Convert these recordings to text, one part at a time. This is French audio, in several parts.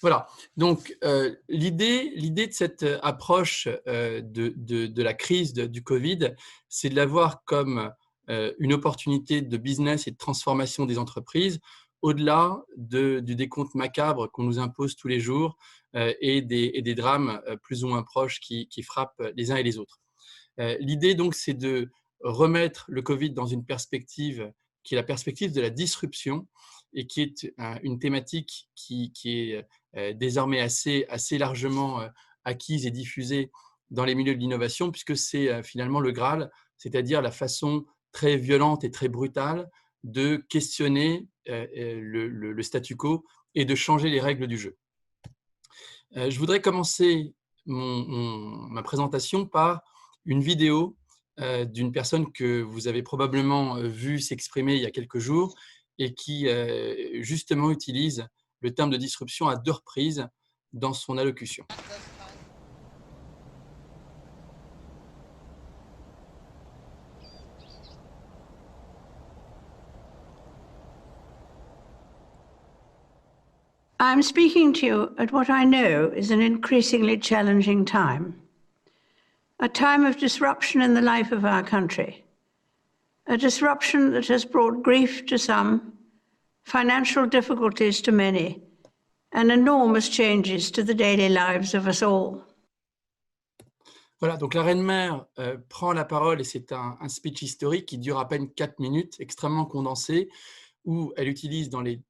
Voilà. Donc, l'idée de cette approche de la crise du Covid, c'est de la voir comme une opportunité de business et de transformation des entreprises, au-delà du décompte macabre qu'on nous impose tous les jours et des drames plus ou moins proches qui frappent les uns et les autres. L'idée, donc, c'est de remettre le Covid dans une perspective qui est la perspective de la disruption et qui est une thématique qui est désormais assez largement acquise et diffusée dans les milieux de l'innovation, puisque c'est finalement le Graal, c'est-à-dire la façon très violente et très brutale de questionner le statu quo et de changer les règles du jeu. Je voudrais commencer ma présentation par une vidéo d'une personne que vous avez probablement vue s'exprimer il y a quelques jours et qui justement utilise le terme de disruption à 2 reprises dans son allocution. I'm speaking to you at what I know is an increasingly challenging time. A time of disruption in the life of our country. A disruption that has brought grief to some, financial difficulties to many, and enormous changes to the daily lives of us all. Voilà, donc la reine-mère prend la parole et c'est un speech historique qui dure à peine 4 minutes, extrêmement condensé, où elle utilise dans les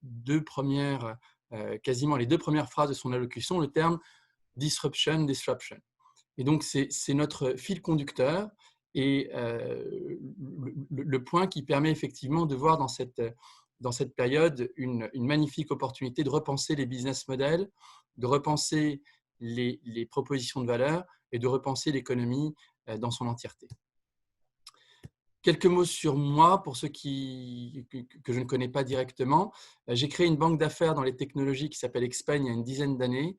quasiment les 2 premières phrases de son allocution le terme « disruption ». Et donc, c'est notre fil conducteur et le point qui permet effectivement de voir dans cette période une magnifique opportunité de repenser les business models, de repenser les propositions de valeur et de repenser l'économie dans son entièreté. Quelques mots sur moi, pour ceux que je ne connais pas directement. J'ai créé une banque d'affaires dans les technologies qui s'appelle Expen il y a une dizaine d'années.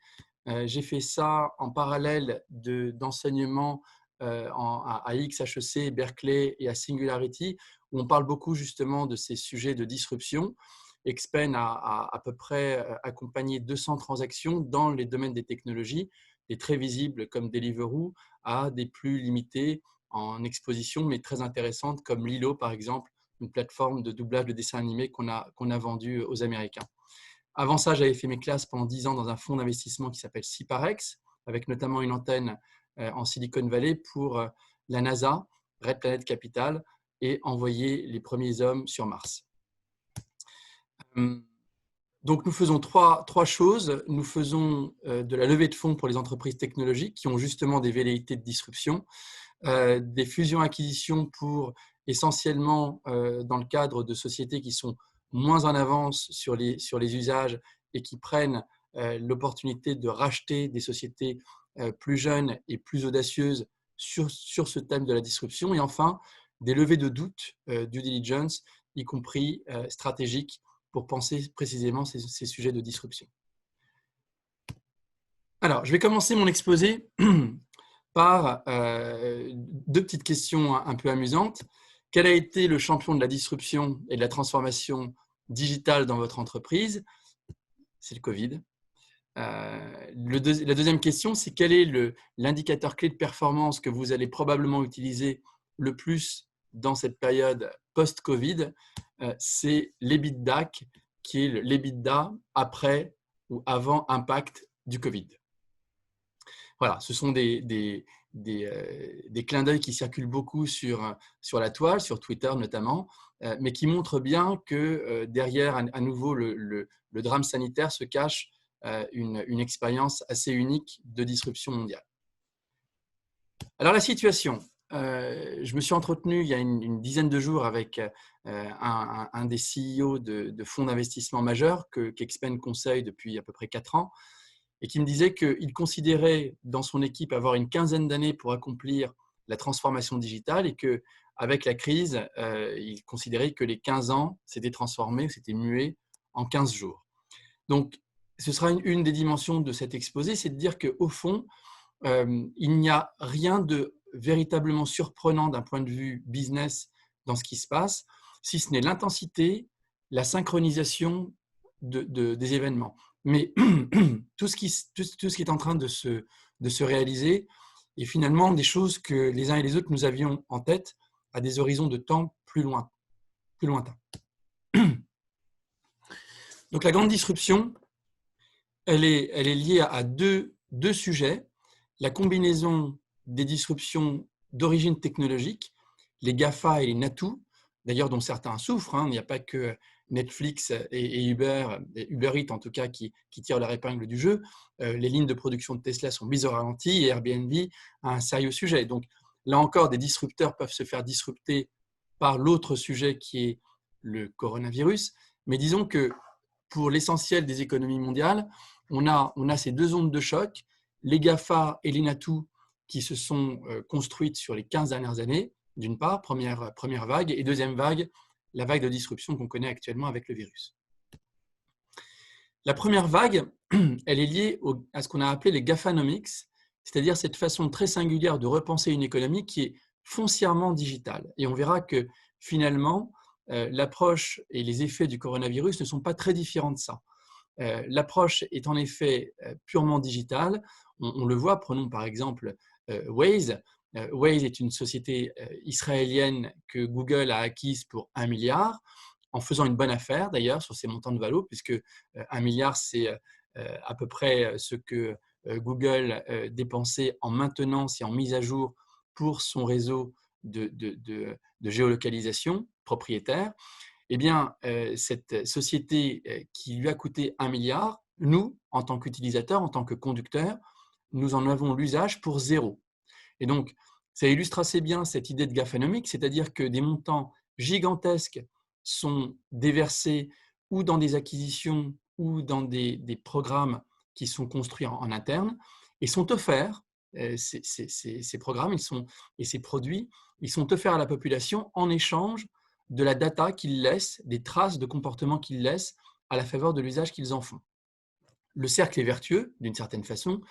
J'ai fait ça en parallèle d'enseignement à XHEC, Berkeley et à Singularity, où on parle beaucoup justement de ces sujets de disruption. Expen a à peu près accompagné 200 transactions dans les domaines des technologies, des très visibles comme Deliveroo à des plus limités en exposition, mais très intéressantes comme Lilo, par exemple, une plateforme de doublage de dessins animés qu'on a vendu aux Américains. Avant ça, j'avais fait mes classes pendant 10 ans dans un fonds d'investissement qui s'appelle Ciparex, avec notamment une antenne en Silicon Valley pour la NASA, Red Planet Capital, et envoyer les premiers hommes sur Mars. Donc, nous faisons trois choses. Nous faisons de la levée de fonds pour les entreprises technologiques qui ont justement des velléités de disruption, des fusions-acquisitions pour essentiellement dans le cadre de sociétés qui sont moins en avance sur les usages et qui prennent l'opportunité de racheter des sociétés plus jeunes et plus audacieuses sur ce thème de la disruption. Et enfin, des levées de doute, due diligence, y compris stratégiques, pour penser précisément ces sujets de disruption. Alors, je vais commencer mon exposé par 2 petites questions un peu amusantes. Quel a été le champion de la disruption et de la transformation digitale dans votre entreprise? C'est le Covid. La deuxième question, c'est quel est l'indicateur clé de performance que vous allez probablement utiliser le plus dans cette période post-Covid? C'est l'EBITDA, qui est l'EBITDA après ou avant impact du Covid. Voilà, ce sont des clins d'œil qui circulent beaucoup sur la toile, sur Twitter notamment, mais qui montrent bien que derrière, à nouveau, le drame sanitaire se cache une expérience assez unique de disruption mondiale. Alors, la situation. Je me suis entretenu il y a une dizaine de jours avec un des CEO de fonds d'investissement majeurs qu'Expen conseille depuis à peu près 4 ans, et qui me disait qu'il considérait dans son équipe avoir une quinzaine d'années pour accomplir la transformation digitale et qu'avec la crise, il considérait que les 15 ans s'étaient transformés, s'étaient mués en 15 jours. Donc, ce sera une des dimensions de cet exposé, c'est de dire qu'au fond, il n'y a rien de véritablement surprenant d'un point de vue business dans ce qui se passe, si ce n'est l'intensité, la synchronisation des événements. Mais tout ce qui est en train de se réaliser est finalement des choses que les uns et les autres nous avions en tête à des horizons de temps plus lointains. Donc la grande disruption, elle est liée à deux sujets. La combinaison des disruptions d'origine technologique, les GAFA et les NATU, d'ailleurs dont certains souffrent. Il n'y a pas que Netflix et Uber Eats en tout cas, qui tirent leur épingle du jeu. Les lignes de production de Tesla sont mises au ralenti et Airbnb a un sérieux sujet. Donc là encore, des disrupteurs peuvent se faire disrupter par l'autre sujet qui est le coronavirus. Mais disons que pour l'essentiel des économies mondiales, on a ces deux ondes de choc, les GAFA et les NATU qui se sont construites sur les 15 dernières années, d'une part, première vague, et deuxième vague, la vague de disruption qu'on connaît actuellement avec le virus. La première vague, elle est liée à ce qu'on a appelé les GAFAnomics, c'est-à-dire cette façon très singulière de repenser une économie qui est foncièrement digitale. Et on verra que finalement, l'approche et les effets du coronavirus ne sont pas très différents de ça. L'approche est en effet purement digitale. On le voit, prenons par exemple Waze. Waze est une société israélienne que Google a acquise pour 1 milliard, en faisant une bonne affaire d'ailleurs sur ses montants de valo, puisque 1 milliard, c'est à peu près ce que Google dépensait en maintenance et en mise à jour pour son réseau de géolocalisation propriétaire. Eh bien, cette société qui lui a coûté 1 milliard, nous, en tant qu'utilisateurs, en tant que conducteurs, nous en avons l'usage pour 0. Et donc, ça illustre assez bien cette idée de GAFAnomics, c'est-à-dire que des montants gigantesques sont déversés ou dans des acquisitions ou dans des programmes qui sont construits en interne et sont offerts. Ces programmes et ces produits, ils sont offerts à la population en échange de la data qu'ils laissent, des traces de comportement qu'ils laissent à la faveur de l'usage qu'ils en font. Le cercle est vertueux, d'une certaine façon.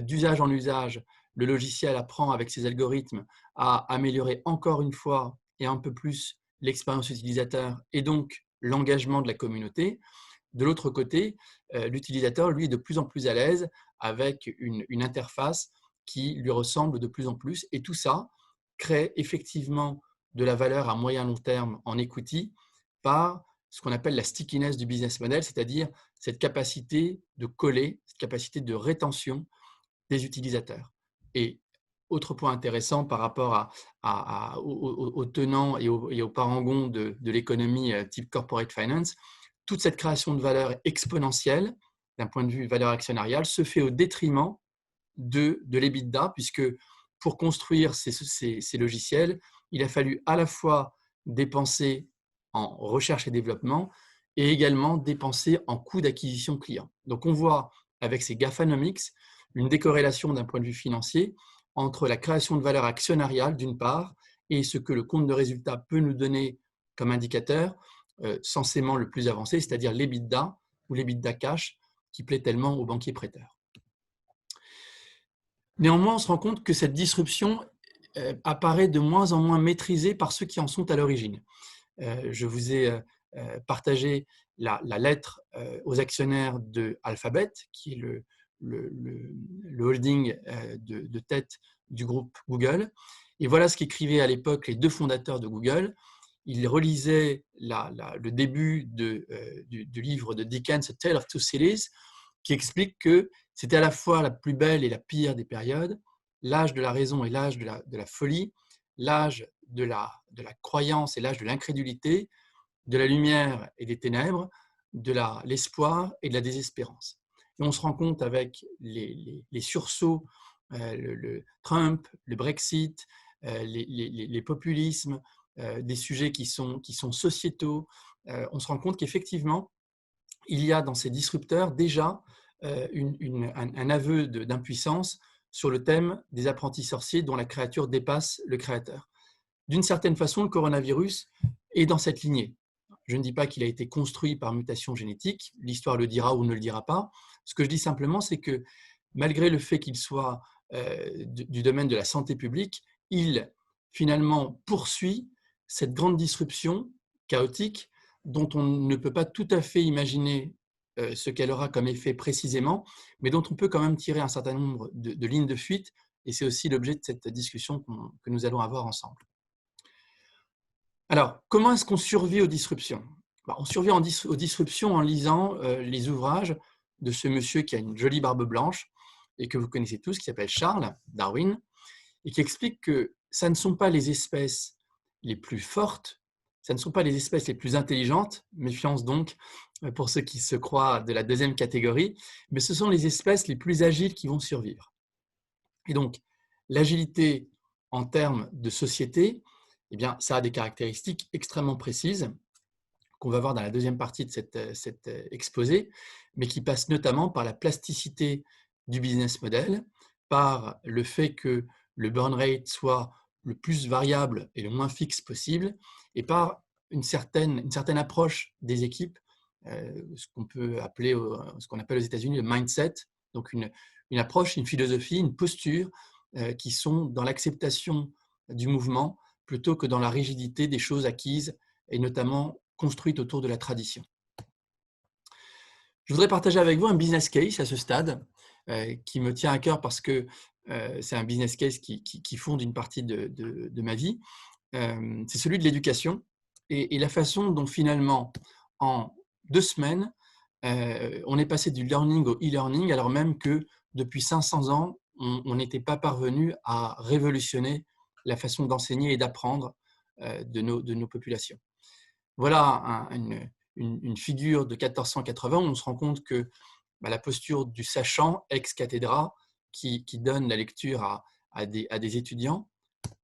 D'usage en usage, le logiciel apprend avec ses algorithmes à améliorer encore une fois et un peu plus l'expérience utilisateur et donc l'engagement de la communauté. De l'autre côté, l'utilisateur, lui, est de plus en plus à l'aise avec une interface qui lui ressemble de plus en plus. Et tout ça crée effectivement de la valeur à moyen long terme en equity par ce qu'on appelle la stickiness du business model, c'est-à-dire cette capacité de coller, cette capacité de rétention des utilisateurs. Et autre point intéressant par rapport aux tenants et aux parangons de l'économie type corporate finance, toute cette création de valeur exponentielle d'un point de vue valeur actionnariale se fait au détriment de l'EBITDA, puisque pour construire ces logiciels, il a fallu à la fois dépenser en recherche et développement et également dépenser en coûts d'acquisition client. Donc on voit avec ces GAFAnomics une décorrélation d'un point de vue financier entre la création de valeur actionnariale d'une part et ce que le compte de résultat peut nous donner comme indicateur censément le plus avancé, c'est-à-dire l'EBITDA ou l'EBITDA cash qui plaît tellement aux banquiers prêteurs. Néanmoins, on se rend compte que cette disruption apparaît de moins en moins maîtrisée par ceux qui en sont à l'origine. Je vous ai partagé la lettre aux actionnaires de Alphabet, qui est le holding de tête du groupe Google. Et voilà ce qu'écrivaient à l'époque les deux fondateurs de Google. Ils relisaient le début du livre de Dickens, A Tale of Two Cities, qui explique que c'était à la fois la plus belle et la pire des périodes, l'âge de la raison et l'âge de la folie, l'âge de la croyance et l'âge de l'incrédulité, de la lumière et des ténèbres, de l'espoir et de la désespérance. Et on se rend compte avec les sursauts, le Trump, le Brexit, les populismes, des sujets qui sont sociétaux, on se rend compte qu'effectivement, il y a dans ces disrupteurs déjà un aveu d'impuissance sur le thème des apprentis sorciers dont la créature dépasse le créateur. D'une certaine façon, le coronavirus est dans cette lignée. Je ne dis pas qu'il a été construit par mutation génétique, l'histoire le dira ou ne le dira pas. Ce que je dis simplement, c'est que malgré le fait qu'il soit du domaine de la santé publique, il finalement poursuit cette grande disruption chaotique dont on ne peut pas tout à fait imaginer ce qu'elle aura comme effet précisément, mais dont on peut quand même tirer un certain nombre de lignes de fuite, et c'est aussi l'objet de cette discussion que nous allons avoir ensemble. Alors, comment est-ce qu'on survit aux disruptions? On survit aux disruptions en lisant les ouvrages de ce monsieur qui a une jolie barbe blanche et que vous connaissez tous, qui s'appelle Charles Darwin, et qui explique que ça ne sont pas les espèces les plus fortes, ça ne sont pas les espèces les plus intelligentes, méfiance donc pour ceux qui se croient de la deuxième catégorie, mais ce sont les espèces les plus agiles qui vont survivre. Et donc, l'agilité en termes de société, eh bien, ça a des caractéristiques extrêmement précises qu'on va voir dans la deuxième partie de cet exposé, mais qui passent notamment par la plasticité du business model, par le fait que le burn rate soit le plus variable et le moins fixe possible, et par une certaine approche des équipes, ce qu'on appelle aux États-Unis le mindset, donc une approche, une philosophie, une posture qui sont dans l'acceptation du mouvement plutôt que dans la rigidité des choses acquises et notamment construites autour de la tradition. Je voudrais partager avec vous un business case à ce stade qui me tient à cœur parce que c'est un business case qui fonde une partie de ma vie. C'est celui de l'éducation et la façon dont finalement, en 2 semaines, on est passé du learning au e-learning alors même que depuis 500 ans, on n'était pas parvenu à révolutionner la façon d'enseigner et d'apprendre de nos populations. Voilà une figure de 1480 où on se rend compte que la posture du sachant ex cathedra qui donne la lecture à des étudiants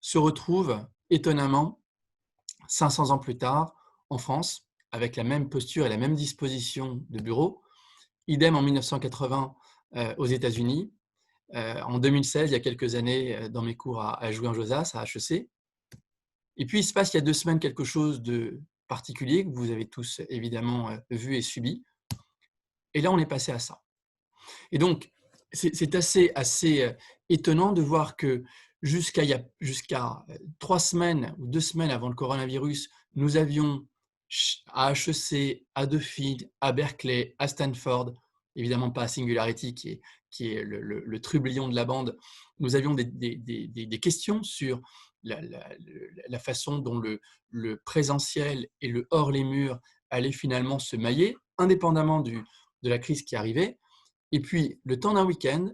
se retrouve étonnamment 500 ans plus tard en France avec la même posture et la même disposition de bureau. Idem en 1980 aux États-Unis. En 2016, il y a quelques années, dans mes cours à Jouy-en-Josas, à HEC. Et puis, il se passe il y a 2 semaines quelque chose de particulier que vous avez tous évidemment vu et subi. Et là, on est passé à ça. Et donc, c'est assez étonnant de voir que jusqu'à 3 semaines ou 2 semaines avant le coronavirus, nous avions à HEC, à DePhil, à Berkeley, à Stanford, évidemment pas à Singularity qui est le trublion de la bande, nous avions des questions sur la façon dont le présentiel et le hors les murs allaient finalement se mailler, indépendamment de la crise qui arrivait. Et puis, le temps d'un week-end,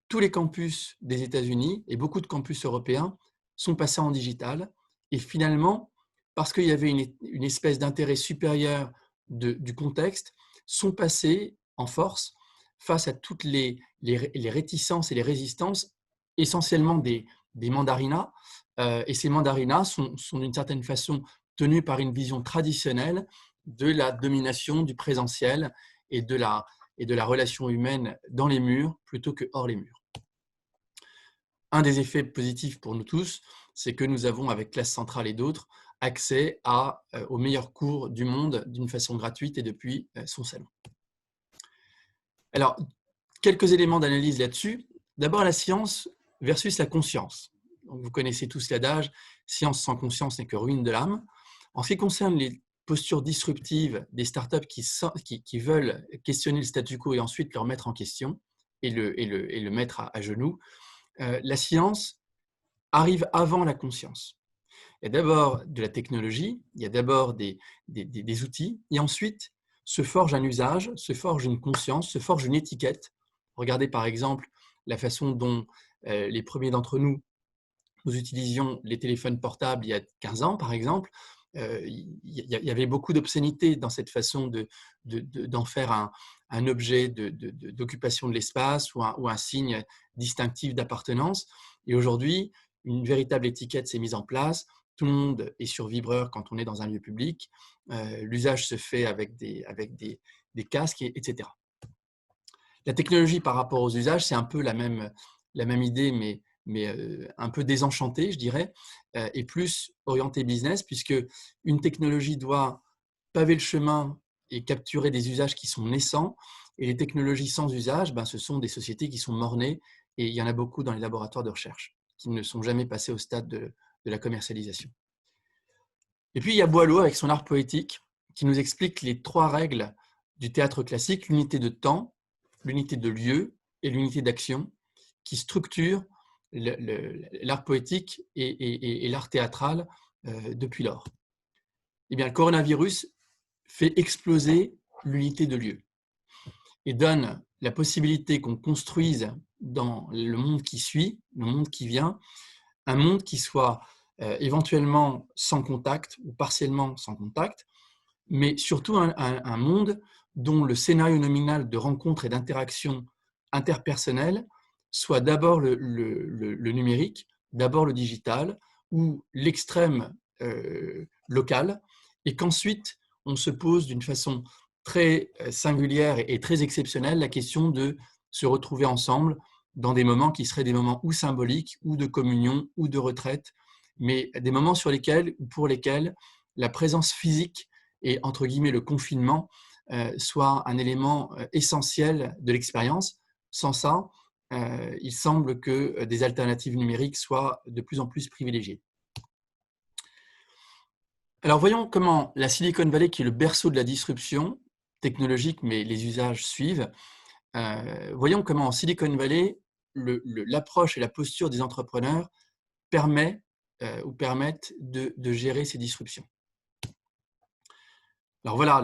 tous les campus des États-Unis et beaucoup de campus européens sont passés en digital. Et finalement, parce qu'il y avait une espèce d'intérêt supérieur du contexte, sont passés en force face à toutes les réticences et les résistances, essentiellement des mandarinats. Et ces mandarinats sont d'une certaine façon tenus par une vision traditionnelle de la domination du présentiel et de la relation humaine dans les murs plutôt que hors les murs. Un des effets positifs pour nous tous, c'est que nous avons, avec Classe Centrale et d'autres, accès aux meilleurs cours du monde d'une façon gratuite et depuis son salon. Alors, quelques éléments d'analyse là-dessus. D'abord, la science versus la conscience. Donc, vous connaissez tous l'adage « science sans conscience n'est que ruine de l'âme ». En ce qui concerne les postures disruptives des startups qui veulent questionner le statu quo et ensuite le remettre en question et le mettre à genoux, la science arrive avant la conscience. Il y a d'abord de la technologie, il y a d'abord des outils, et ensuite se forge un usage, se forge une conscience, se forge une étiquette. Regardez par exemple la façon dont les premiers d'entre nous utilisions les téléphones portables il y a 15 ans, par exemple. Il y avait beaucoup d'obscénité dans cette façon d'en faire un objet d'occupation de l'espace ou un signe distinctif d'appartenance. Et aujourd'hui, une véritable étiquette s'est mise en place. Tout le monde est sur vibreur quand on est dans un lieu public. L'usage se fait avec des casques, etc. La technologie par rapport aux usages, c'est un peu la même idée, mais un peu désenchantée, je dirais, et plus orientée business, puisque une technologie doit paver le chemin et capturer des usages qui sont naissants, et les technologies sans usage, ce sont des sociétés qui sont mort-nées, et il y en a beaucoup dans les laboratoires de recherche, qui ne sont jamais passés au stade de la commercialisation. Et puis, il y a Boileau avec son art poétique, qui nous explique les 3 règles du théâtre classique l'unité de temps, l'unité de lieu et l'unité d'action qui structurent l'art poétique et l'art théâtral depuis lors. Eh bien, le coronavirus fait exploser l'unité de lieu et donne la possibilité qu'on construise dans le monde qui suit, le monde qui vient, un monde qui soit éventuellement sans contact ou partiellement sans contact, mais surtout un monde dont le scénario nominal de rencontre et d'interaction interpersonnelle soit d'abord le numérique, d'abord le digital ou l'extrême local, et qu'ensuite on se pose d'une façon très singulière et très exceptionnelle la question de se retrouver ensemble dans des moments qui seraient des moments ou symboliques, ou de communion, ou de retraite, mais des moments pour lesquels la présence physique et, entre guillemets, le confinement soit un élément essentiel de l'expérience. Sans ça, il semble que des alternatives numériques soient de plus en plus privilégiées. Alors voyons comment la Silicon Valley, qui est le berceau de la disruption technologique, mais les usages suivent, voyons comment en Silicon Valley, l'approche et la posture des entrepreneurs permettent de gérer ces disruptions. Alors voilà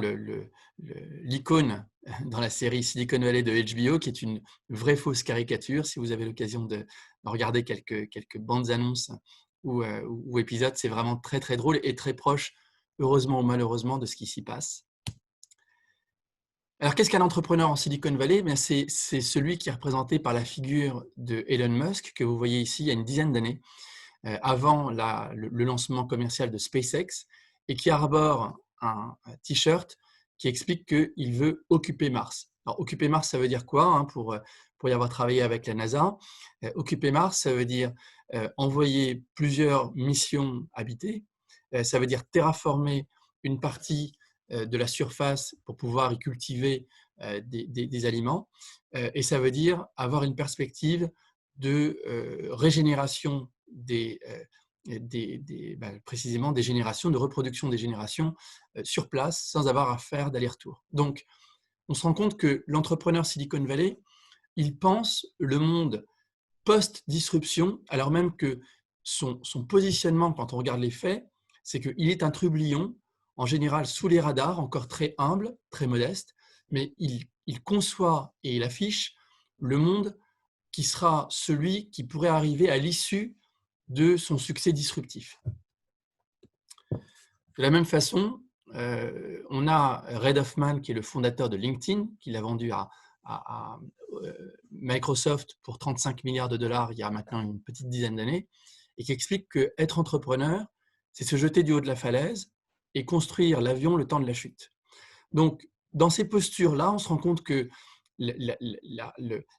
l'icône dans la série Silicon Valley de HBO, qui est une vraie fausse caricature. Si vous avez l'occasion de regarder quelques bandes annonces ou épisodes, c'est vraiment très très drôle et très proche, heureusement ou malheureusement, de ce qui s'y passe. Alors qu'est-ce qu'un entrepreneur en Silicon Valley? C'est celui qui est représenté par la figure de Elon Musk, que vous voyez ici il y a une dizaine d'années, avant le lancement commercial de SpaceX, et qui arbore un t-shirt qui explique qu'il veut occuper Mars. Alors, occuper Mars, ça veut dire quoi, pour y avoir travaillé avec la NASA? Occuper Mars, ça veut dire envoyer plusieurs missions habitées, ça veut dire terraformer une partie de la surface pour pouvoir y cultiver des aliments, et ça veut dire avoir une perspective de régénération précisément des générations, de reproduction des générations sur place sans avoir à faire d'aller-retour. Donc, on se rend compte que l'entrepreneur Silicon Valley, il pense le monde post-disruption, alors même que son positionnement, quand on regarde les faits, c'est qu'il est un trublion, en général sous les radars, encore très humble, très modeste, mais il conçoit et il affiche le monde qui sera celui qui pourrait arriver à l'issue de son succès disruptif. De la même façon, on a Reid Hoffman, qui est le fondateur de LinkedIn, qui l'a vendu à Microsoft pour 35 milliards de dollars il y a maintenant une petite dizaine d'années, et qui explique qu'être entrepreneur, c'est se jeter du haut de la falaise et construire l'avion le temps de la chute. Donc, dans ces postures-là, on se rend compte que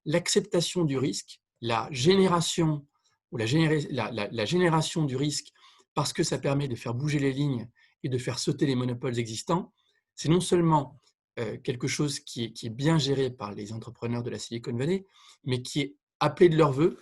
l'acceptation du risque, la génération du risque, parce que ça permet de faire bouger les lignes et de faire sauter les monopoles existants, c'est non seulement quelque chose qui est bien géré par les entrepreneurs de la Silicon Valley, mais qui est appelé de leur vœu,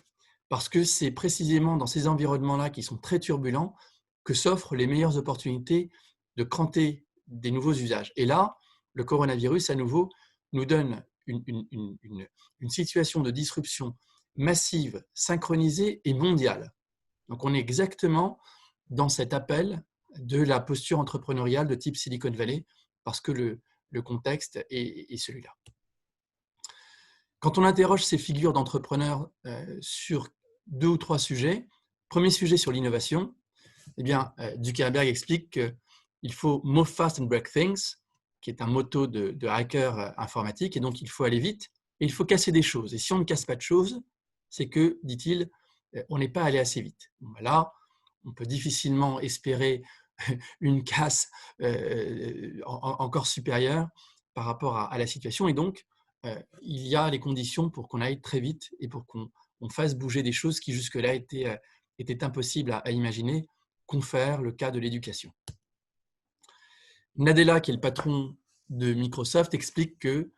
parce que c'est précisément dans ces environnements-là qui sont très turbulents que s'offrent les meilleures opportunités de cranter des nouveaux usages. Et là, le coronavirus, à nouveau, nous donne une situation de disruption massive, synchronisée et mondiale. Donc, on est exactement dans cet appel de la posture entrepreneuriale de type Silicon Valley, parce que le contexte est celui-là. Quand on interroge ces figures d'entrepreneurs sur 2 ou 3 sujets, premier sujet sur l'innovation, eh bien, Zuckerberg explique qu'il faut move fast and break things, qui est un motto de hacker informatique, et donc il faut aller vite et il faut casser des choses. Et si on ne casse pas de choses, c'est que, dit-il, on n'est pas allé assez vite. Bon, ben là, on peut difficilement espérer une casse encore supérieure par rapport à la situation, et donc il y a les conditions pour qu'on aille très vite et pour qu'on fasse bouger des choses qui jusque-là étaient impossibles à imaginer, confère le cas de l'éducation. Nadella, qui est le patron de Microsoft, explique que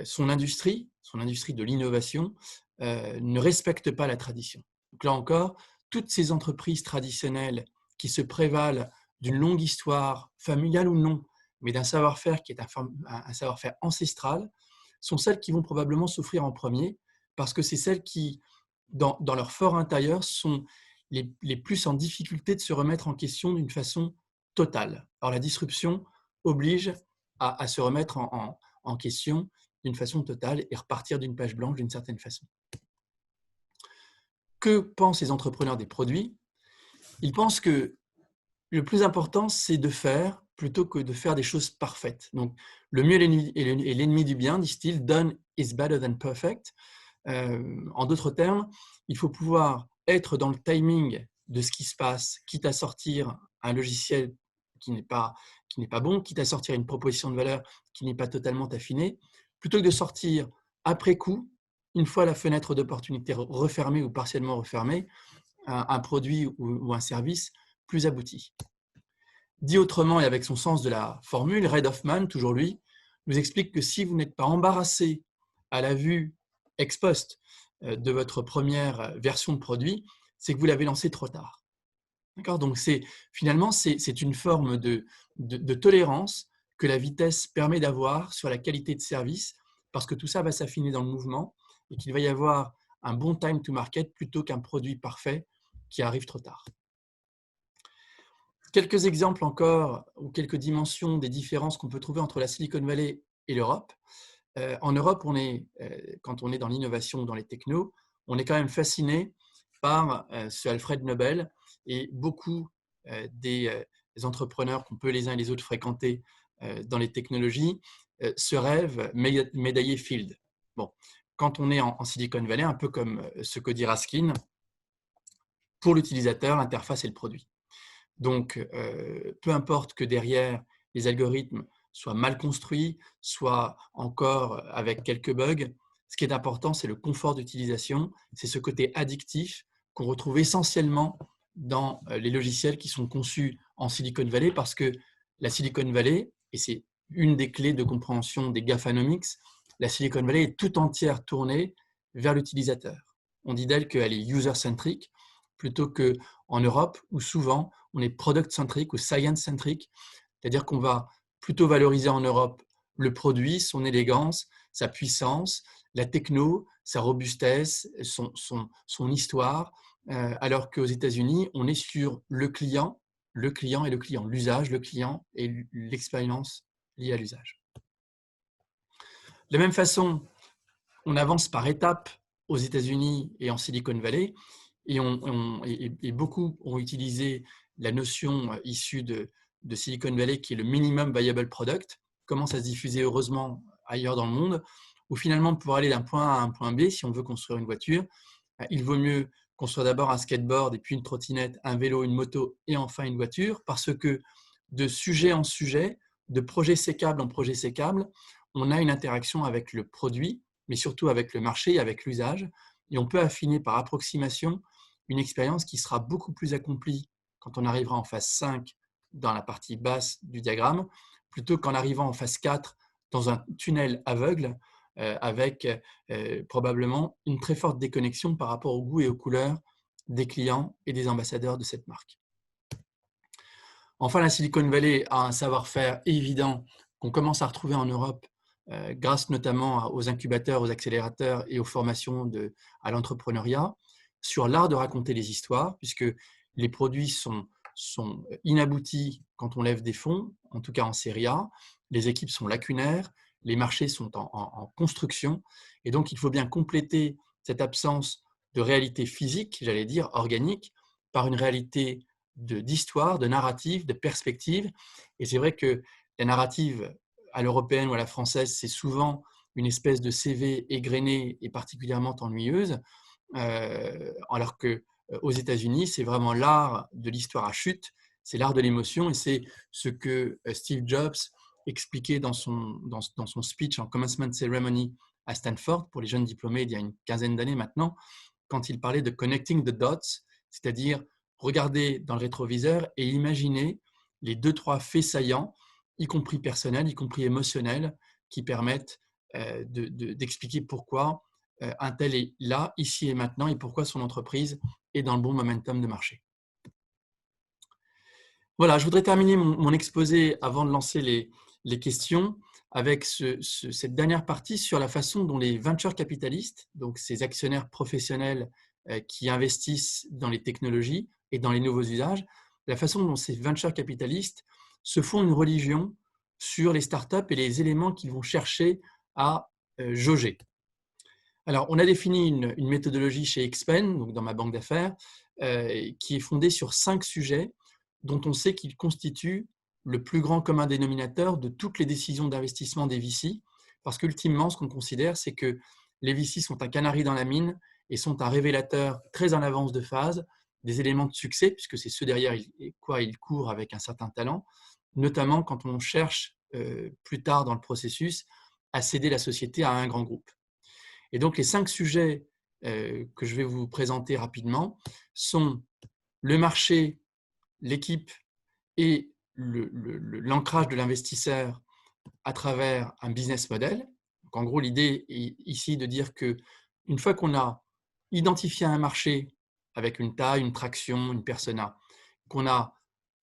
son industrie de l'innovation, ne respecte pas la tradition. Donc là encore, toutes ces entreprises traditionnelles qui se prévalent d'une longue histoire, familiale ou non, mais d'un savoir-faire qui est un savoir-faire ancestral, sont celles qui vont probablement souffrir en premier, parce que c'est celles qui, dans leur fort intérieur, sont les plus en difficulté de se remettre en question d'une façon totale. Alors la disruption oblige à se remettre en question d'une façon totale et repartir d'une page blanche d'une certaine façon. Que pensent les entrepreneurs des produits? Ils pensent que le plus important, c'est de faire plutôt que de faire des choses parfaites. Donc, le mieux est l'ennemi du bien, disent-ils. Done is better than perfect. En d'autres termes, il faut pouvoir être dans le timing de ce qui se passe, quitte à sortir un logiciel qui n'est pas bon, quitte à sortir une proposition de valeur qui n'est pas totalement affinée, plutôt que de sortir après coup, une fois la fenêtre d'opportunité refermée ou partiellement refermée, un produit ou un service plus abouti. Dit autrement et avec son sens de la formule, Reid Hoffman, toujours lui, nous explique que si vous n'êtes pas embarrassé à la vue ex post de votre première version de produit, c'est que vous l'avez lancé trop tard. D'accord ? Donc finalement, c'est une forme de tolérance que la vitesse permet d'avoir sur la qualité de service, parce que tout ça va s'affiner dans le mouvement et qu'il va y avoir un bon time to market plutôt qu'un produit parfait qui arrive trop tard. Quelques exemples encore, ou quelques dimensions des différences qu'on peut trouver entre la Silicon Valley et l'Europe. En Europe, quand on est dans l'innovation, dans les technos, on est quand même fasciné par ce Alfred Nobel et beaucoup des entrepreneurs qu'on peut les uns et les autres fréquenter dans les technologies se rêvent médaillés Field. Bon, quand on est en Silicon Valley, un peu comme ce que dit Raskin, pour l'utilisateur, l'interface est le produit. Donc, peu importe que derrière les algorithmes soient mal construits, soient encore avec quelques bugs, ce qui est important, c'est le confort d'utilisation, c'est ce côté addictif qu'on retrouve essentiellement dans les logiciels qui sont conçus en Silicon Valley, parce que la Silicon Valley, et c'est une des clés de compréhension des GAFAnomics, la Silicon Valley est tout entière tournée vers l'utilisateur. On dit d'elle qu'elle est user-centric, plutôt qu'en Europe, où souvent on est product-centric ou science-centric, c'est-à-dire qu'on va plutôt valoriser en Europe le produit, son élégance, sa puissance, la techno, sa robustesse, son histoire, alors qu'aux États-Unis, on est sur le client et le client, l'usage, le client et l'expérience liée à l'usage. De la même façon, on avance par étapes aux États-Unis et en Silicon Valley, et beaucoup ont utilisé la notion issue de Silicon Valley qui est le minimum viable product, commence à se diffuser heureusement ailleurs dans le monde, où finalement pour aller d'un point A à un point B, si on veut construire une voiture, il vaut mieux construire d'abord un skateboard et puis une trottinette, un vélo, une moto et enfin une voiture, parce que de sujet en sujet, de projet sécable en projet sécable, on a une interaction avec le produit, mais surtout avec le marché, avec l'usage, et on peut affiner par approximation une expérience qui sera beaucoup plus accomplie quand on arrivera en phase 5 dans la partie basse du diagramme, plutôt qu'en arrivant en phase 4 dans un tunnel aveugle avec probablement une très forte déconnexion par rapport au goût et aux couleurs des clients et des ambassadeurs de cette marque. Enfin, la Silicon Valley a un savoir-faire évident qu'on commence à retrouver en Europe grâce notamment aux incubateurs, aux accélérateurs et aux formations à l'entrepreneuriat, sur l'art de raconter les histoires, puisque les produits sont inaboutis quand on lève des fonds, en tout cas en série A, les équipes sont lacunaires, les marchés sont en construction, et donc il faut bien compléter cette absence de réalité physique, j'allais dire organique, par une réalité d'histoire, de narrative, de perspective. Et c'est vrai que la narrative à l'européenne ou à la française, c'est souvent une espèce de CV égrenée et particulièrement ennuyeuse, alors qu'aux États-Unis, c'est vraiment l'art de l'histoire à chute, c'est l'art de l'émotion, et c'est ce que Steve Jobs expliquait dans son speech en Commencement Ceremony à Stanford, pour les jeunes diplômés il y a une quinzaine d'années maintenant, quand il parlait de connecting the dots, c'est-à-dire regarder dans le rétroviseur et imaginer les 2-3 faits saillants, y compris personnels, y compris émotionnels, qui permettent d'expliquer pourquoi un tel est là, ici et maintenant, et pourquoi son entreprise est dans le bon momentum de marché. Voilà, je voudrais terminer mon exposé avant de lancer les questions avec cette dernière partie sur la façon dont les venture capitalistes, donc ces actionnaires professionnels qui investissent dans les technologies et dans les nouveaux usages, la façon dont ces venture capitalistes se font une religion sur les startups et les éléments qu'ils vont chercher à jauger. Alors, on a défini une méthodologie chez Xpen, donc dans ma banque d'affaires, qui est fondée sur 5 sujets dont on sait qu'ils constituent le plus grand commun dénominateur de toutes les décisions d'investissement des VC, parce qu'ultimement, ce qu'on considère, c'est que les VC sont un canari dans la mine et sont un révélateur très en avance de phase des éléments de succès, puisque c'est ceux derrière quoi ils courent avec un certain talent, notamment quand on cherche plus tard dans le processus à céder la société à un grand groupe. Et donc, les 5 sujets que je vais vous présenter rapidement sont le marché, l'équipe et l'ancrage de l'investisseur à travers un business model. Donc, en gros, l'idée est ici de dire qu'une fois qu'on a identifié un marché avec une taille, une traction, une persona, qu'on a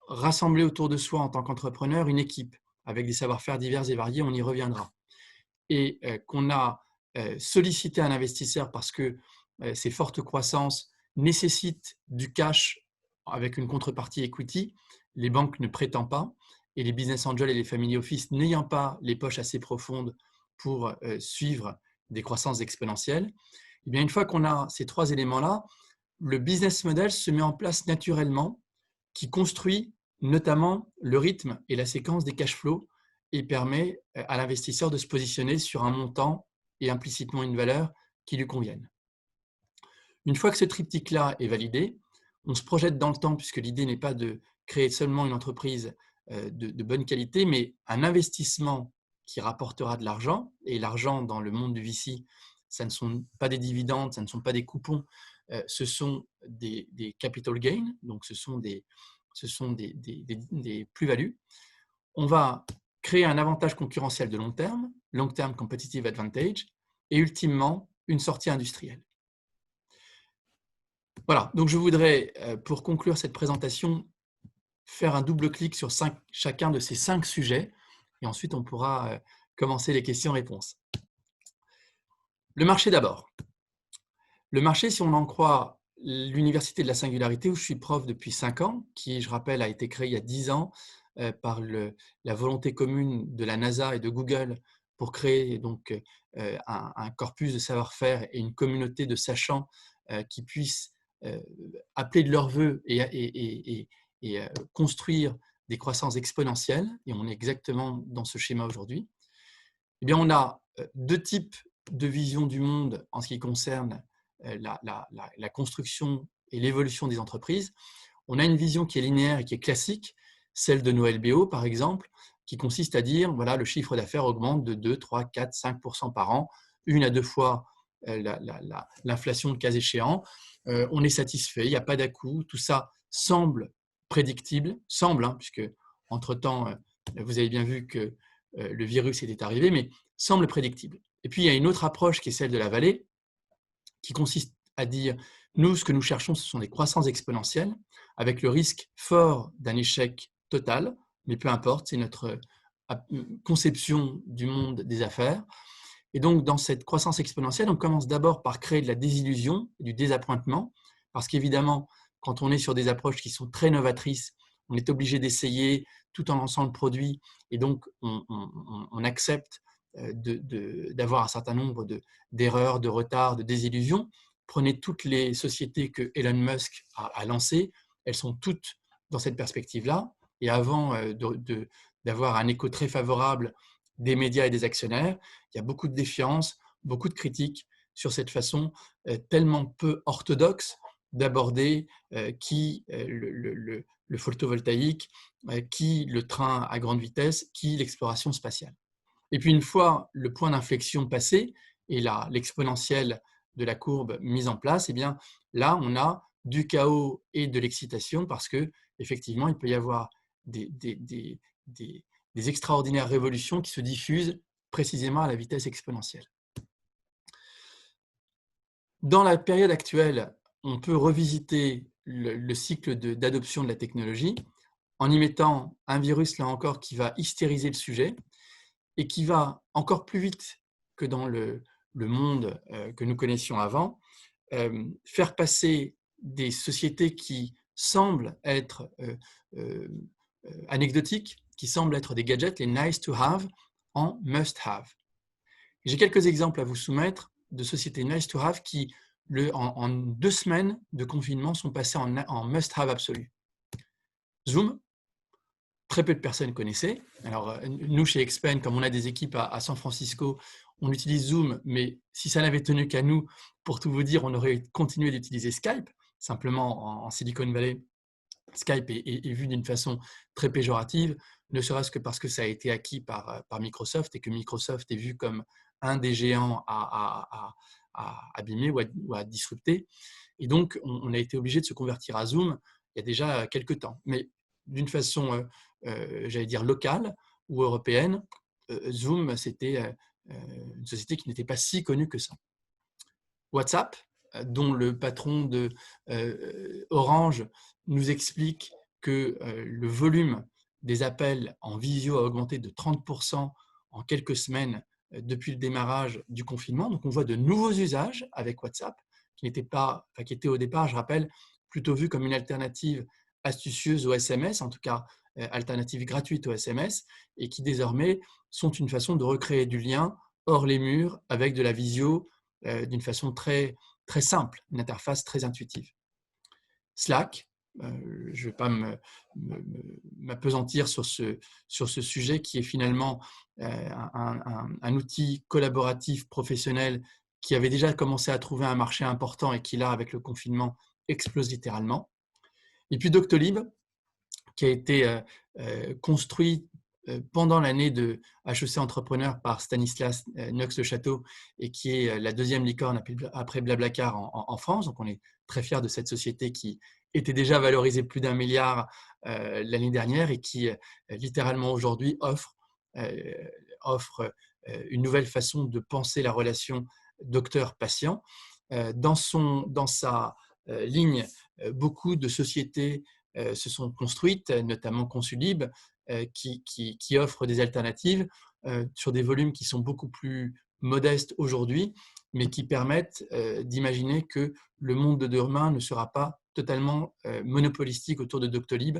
rassemblé autour de soi en tant qu'entrepreneur une équipe avec des savoir-faire divers et variés, on y reviendra, et qu'on a sollicité un investisseur parce que ces fortes croissances nécessitent du cash avec une contrepartie equity, les banques ne prétendent pas, et les business angels et les family office n'ayant pas les poches assez profondes pour suivre des croissances exponentielles. Et bien, une fois qu'on a ces 3 éléments-là, le business model se met en place naturellement, qui construit notamment le rythme et la séquence des cash flows et permet à l'investisseur de se positionner sur un montant et implicitement une valeur qui lui conviennent. Une fois que ce triptyque-là est validé, on se projette dans le temps, puisque l'idée n'est pas de créer seulement une entreprise de bonne qualité, mais un investissement qui rapportera de l'argent. Et l'argent dans le monde du VC, ça ne sont pas des dividendes, ça ne sont pas des coupons, ce sont des capital gains, donc ce sont des plus-values. On va créer un avantage concurrentiel de long term competitive advantage, et ultimement une sortie industrielle. Voilà, donc je voudrais, pour conclure cette présentation, faire un double clic sur chacun de ces 5 sujets, et ensuite on pourra commencer les questions-réponses. Le marché d'abord. Le marché, si on en croit l'Université de la Singularité, où je suis prof depuis 5 ans, qui, je rappelle, a été créée il y a 10 ans par la volonté commune de la NASA et de Google pour créer donc un corpus de savoir-faire et une communauté de sachants qui puissent appeler de leur vœu et construire des croissances exponentielles, et on est exactement dans ce schéma aujourd'hui. Eh bien, on a 2 types de visions du monde en ce qui concerne la construction et l'évolution des entreprises. On a une vision qui est linéaire et qui est classique, celle de Noël Béot, par exemple, qui consiste à dire, voilà, le chiffre d'affaires augmente de 2, 3, 4, 5% par an, 1 à 2 fois l'inflation le cas échéant. On est satisfait, il n'y a pas d'à-coups, tout ça semble prédictible, puisque entre-temps, vous avez bien vu que le virus était arrivé, mais semble prédictible. Et puis, il y a une autre approche qui est celle de la vallée, qui consiste à dire, nous, ce que nous cherchons, ce sont des croissances exponentielles, avec le risque fort d'un échec total, mais peu importe, c'est notre conception du monde des affaires. Et donc, dans cette croissance exponentielle, on commence d'abord par créer de la désillusion, du désappointement, parce qu'évidemment, quand on est sur des approches qui sont très novatrices, on est obligé d'essayer tout en lançant le produit, et donc on accepte d'avoir un certain nombre d'erreurs, de retards, de désillusions. Prenez toutes les sociétés que Elon Musk a lancées, elles sont toutes dans cette perspective-là, et avant d'avoir un écho très favorable des médias et des actionnaires, il y a beaucoup de défiance, beaucoup de critiques sur cette façon tellement peu orthodoxe d'aborder qui le photovoltaïque, qui le train à grande vitesse, qui l'exploration spatiale. Et puis une fois le point d'inflexion passé et l'exponentielle de la courbe mise en place, eh bien, là on a du chaos et de l'excitation parce que effectivement il peut y avoir des extraordinaires révolutions qui se diffusent précisément à la vitesse exponentielle. Dans la période actuelle, on peut revisiter le cycle d'adoption de la technologie en y mettant un virus, là encore, qui va hystériser le sujet, et qui va encore plus vite que dans le monde que nous connaissions avant, faire passer des sociétés qui semblent être anecdotiques, qui semblent être des gadgets, les nice to have, en must have. J'ai quelques exemples à vous soumettre de sociétés nice to have qui, en 2 semaines de confinement, sont passées en must have absolu. Zoom, très peu de personnes connaissaient. Alors, nous, chez Expen, comme on a des équipes à San Francisco, on utilise Zoom, mais si ça n'avait tenu qu'à nous, pour tout vous dire, on aurait continué d'utiliser Skype. Simplement, en Silicon Valley, Skype est vu d'une façon très péjorative, ne serait-ce que parce que ça a été acquis par Microsoft et que Microsoft est vu comme un des géants à abîmer ou à disrupter. Et donc, on a été obligé de se convertir à Zoom il y a déjà quelques temps. Mais d'une façon, j'allais dire, locale ou européenne, Zoom, c'était une société qui n'était pas si connue que ça. WhatsApp, dont le patron de Orange nous explique que le volume des appels en visio a augmenté de 30% en quelques semaines depuis le démarrage du confinement. Donc, on voit de nouveaux usages avec WhatsApp qui étaient au départ, je rappelle, plutôt vus comme une alternative astucieuse au SMS, en tout cas alternative gratuite au SMS, et qui désormais sont une façon de recréer du lien hors les murs avec de la visio d'une façon très, très simple, une interface très intuitive. Slack, je ne vais pas m'appesantir sur ce sujet qui est finalement un outil collaboratif professionnel qui avait déjà commencé à trouver un marché important et qui là, avec le confinement, explose littéralement. Et puis Doctolib, qui a été construit pendant l'année de HEC Entrepreneur par Stanislas Nox-le-Château et qui est la deuxième licorne après Blablacar en France. Donc, on est très fiers de cette société qui était déjà valorisée plus d'1 milliard l'année dernière et qui, littéralement aujourd'hui, offre une nouvelle façon de penser la relation docteur-patient. Dans sa ligne, beaucoup de sociétés se sont construites, notamment Consulib, qui offre des alternatives sur des volumes qui sont beaucoup plus modestes aujourd'hui, mais qui permettent d'imaginer que le monde de demain ne sera pas totalement monopolistique autour de Doctolib.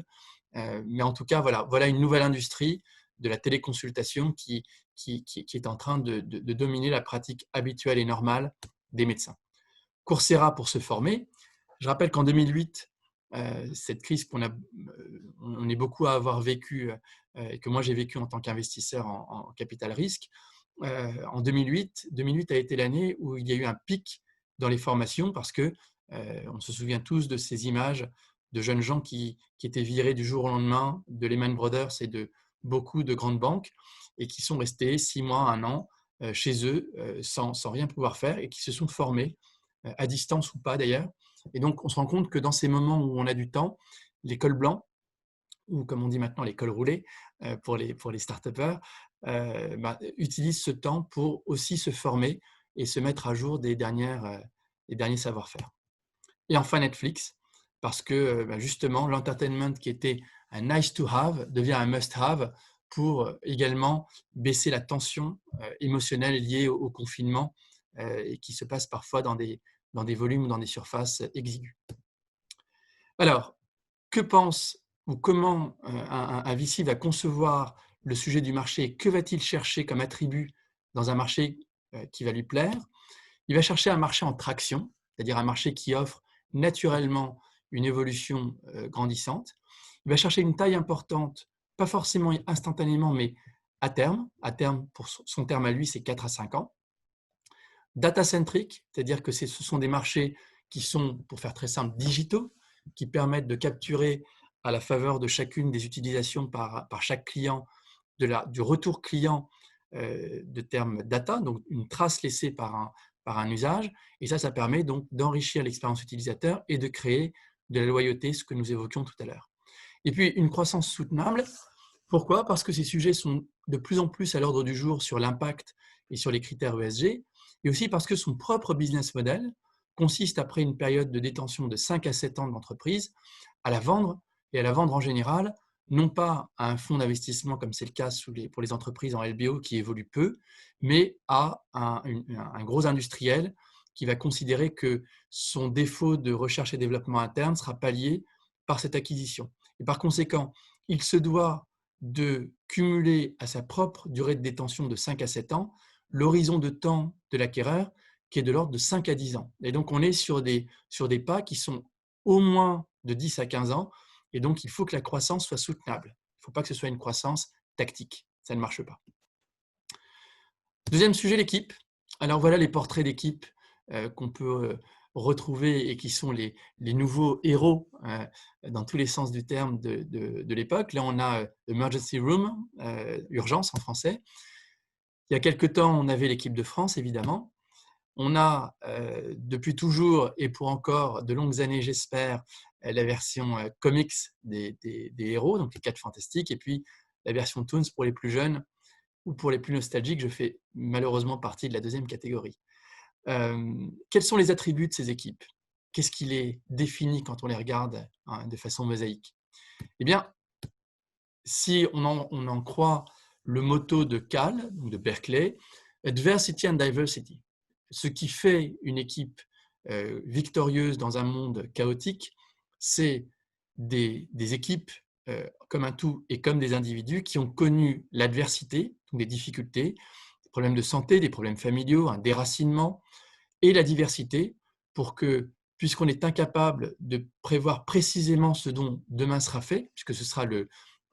Mais en tout cas, voilà une nouvelle industrie de la téléconsultation qui est en train de dominer la pratique habituelle et normale des médecins. Coursera pour se former. Je rappelle qu'en 2008, cette crise on est beaucoup à avoir vécu et que moi j'ai vécu en tant qu'investisseur en capital risque, en 2008 a été l'année où il y a eu un pic dans les formations parce que on se souvient tous de ces images de jeunes gens qui étaient virés du jour au lendemain de Lehman Brothers et de beaucoup de grandes banques et qui sont restés 6 mois, 1 an chez eux sans rien pouvoir faire et qui se sont formés à distance ou pas d'ailleurs. Et donc, on se rend compte que dans ces moments où on a du temps, les cols blancs, ou comme on dit maintenant les cols roulés pour les start-upers, utilisent ce temps pour aussi se former et se mettre à jour des derniers savoir-faire. Et enfin Netflix, parce que justement l'entertainment qui était un nice to have devient un must have pour également baisser la tension émotionnelle liée au confinement et qui se passe parfois dans des volumes ou dans des surfaces exiguës. Alors, que pense ou comment un VC va concevoir le sujet du marché et que va-t-il chercher comme attribut dans un marché qui va lui plaire? Il va chercher un marché en traction, c'est-à-dire un marché qui offre naturellement une évolution grandissante. Il va chercher une taille importante, pas forcément instantanément, mais à terme. À terme, pour son terme à lui, c'est 4 à 5 ans. Data-centric, c'est-à-dire que ce sont des marchés qui sont, pour faire très simple, digitaux, qui permettent de capturer à la faveur de chacune des utilisations par chaque client du retour client de termes data, donc une trace laissée par un usage. Et ça permet donc d'enrichir l'expérience utilisateur et de créer de la loyauté, ce que nous évoquions tout à l'heure. Et puis, une croissance soutenable. Pourquoi? Parce que ces sujets sont de plus en plus à l'ordre du jour sur l'impact et sur les critères ESG, et aussi parce que son propre business model consiste, après une période de détention de 5 à 7 ans de l'entreprise, à la vendre, et à la vendre en général non pas à un fonds d'investissement comme c'est le cas pour les entreprises en LBO qui évoluent peu, mais à un gros industriel qui va considérer que son défaut de recherche et développement interne sera pallié par cette acquisition. Et par conséquent, il se doit de cumuler à sa propre durée de détention de 5 à 7 ans l'horizon de temps de l'acquéreur qui est de l'ordre de 5 à 10 ans. Et donc, on est sur des pas qui sont au moins de 10 à 15 ans. Et donc, il faut que la croissance soit soutenable. Il ne faut pas que ce soit une croissance tactique. Ça ne marche pas. Deuxième sujet, l'équipe. Alors, voilà les portraits d'équipe qu'on peut retrouver et qui sont les nouveaux héros dans tous les sens du terme de l'époque. Là, on a Emergency Room, urgence en français. Il y a quelque temps, on avait l'équipe de France, évidemment. On a depuis toujours, et pour encore de longues années, j'espère, la version comics des héros, donc les 4 Fantastiques, et puis la version Toons pour les plus jeunes ou pour les plus nostalgiques. Je fais malheureusement partie de la deuxième catégorie. Quels sont les attributs de ces équipes? Qu'est-ce qui les définit quand on les regarde de façon mosaïque? Eh bien, si on en croit le motto de Cal, de Berkeley, Adversity and Diversity. Ce qui fait une équipe victorieuse dans un monde chaotique, c'est des équipes comme un tout et comme des individus qui ont connu l'adversité, des difficultés, des problèmes de santé, des problèmes familiaux, un déracinement, et la diversité pour que, puisqu'on est incapable de prévoir précisément ce dont demain sera fait, puisque ce sera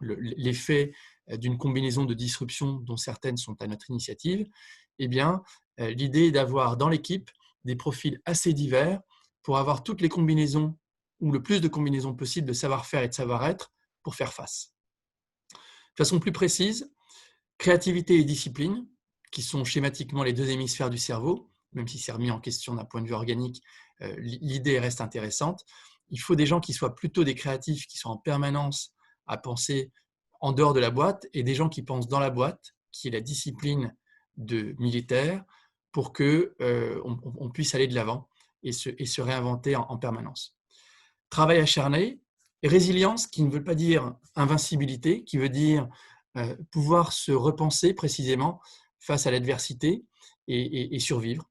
l'effet d'une combinaison de disruptions dont certaines sont à notre initiative, eh bien, l'idée est d'avoir dans l'équipe des profils assez divers pour avoir toutes les combinaisons ou le plus de combinaisons possibles de savoir-faire et de savoir-être pour faire face. De façon plus précise, créativité et discipline, qui sont schématiquement les 2 hémisphères du cerveau, même si c'est remis en question d'un point de vue organique, l'idée reste intéressante. Il faut des gens qui soient plutôt des créatifs, qui soient en permanence à penser en dehors de la boîte, et des gens qui pensent dans la boîte, qui est la discipline de militaire, pour qu'on puisse aller de l'avant et se réinventer en permanence. Travail acharné, résilience, qui ne veut pas dire invincibilité, qui veut dire pouvoir se repenser précisément face à l'adversité et survivre.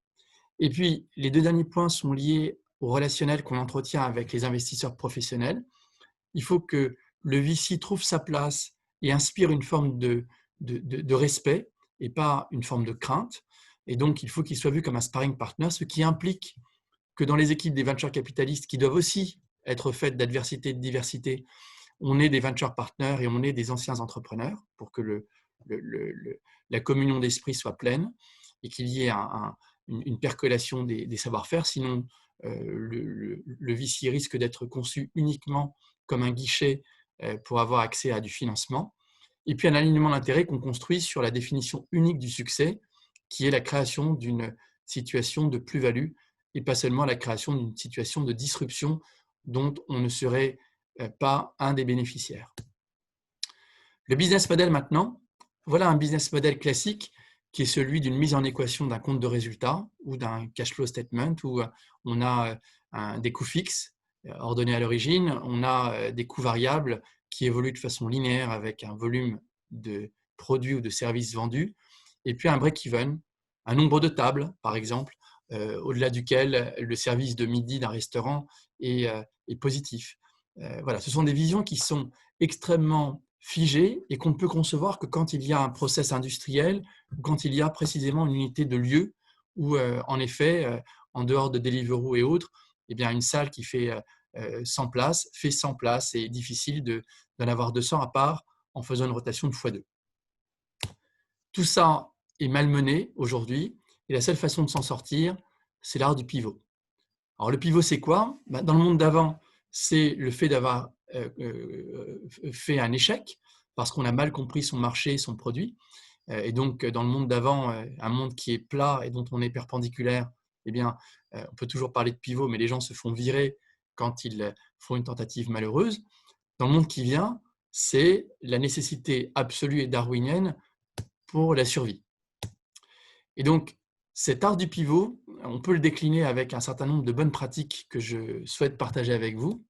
Et puis, les 2 derniers points sont liés au relationnel qu'on entretient avec les investisseurs professionnels. Il faut que le VC trouve sa place et inspire une forme de respect et pas une forme de crainte. Et donc, il faut qu'il soit vu comme un sparring partner, ce qui implique que dans les équipes des venture capitalistes, qui doivent aussi être faites d'adversité et de diversité, on est des venture partners et on est des anciens entrepreneurs pour que la communion d'esprit soit pleine et qu'il y ait une percolation des savoir-faire. Sinon, le VC risque d'être conçu uniquement comme un guichet pour avoir accès à du financement. Et puis un alignement d'intérêts qu'on construit sur la définition unique du succès, qui est la création d'une situation de plus-value et pas seulement la création d'une situation de disruption dont on ne serait pas un des bénéficiaires. Le business model maintenant, voilà un business model classique qui est celui d'une mise en équation d'un compte de résultat ou d'un cash flow statement où on a des coûts fixes ordonnés à l'origine, on a des coûts variables qui évoluent de façon linéaire avec un volume de produits ou de services vendus, et puis un break-even, un nombre de tables, par exemple, au-delà duquel le service de midi d'un restaurant est positif. Voilà, ce sont des visions qui sont extrêmement figées et qu'on ne peut concevoir que quand il y a un process industriel ou quand il y a précisément une unité de lieu où, en effet, en dehors de Deliveroo et autres, eh bien, une salle qui fait 100 places fait 100 places et est difficile d'en avoir 200 à part en faisant une rotation de x2. Tout ça est malmené aujourd'hui et la seule façon de s'en sortir, c'est l'art du pivot. Alors le pivot, c'est quoi? Dans le monde d'avant, c'est le fait d'avoir fait un échec parce qu'on a mal compris son marché, son produit. Et donc, dans le monde d'avant, un monde qui est plat et dont on est perpendiculaire, eh bien, on peut toujours parler de pivot, mais les gens se font virer quand ils font une tentative malheureuse. Dans le monde qui vient, c'est la nécessité absolue et darwinienne pour la survie. Et donc, cet art du pivot, on peut le décliner avec un certain nombre de bonnes pratiques que je souhaite partager avec vous.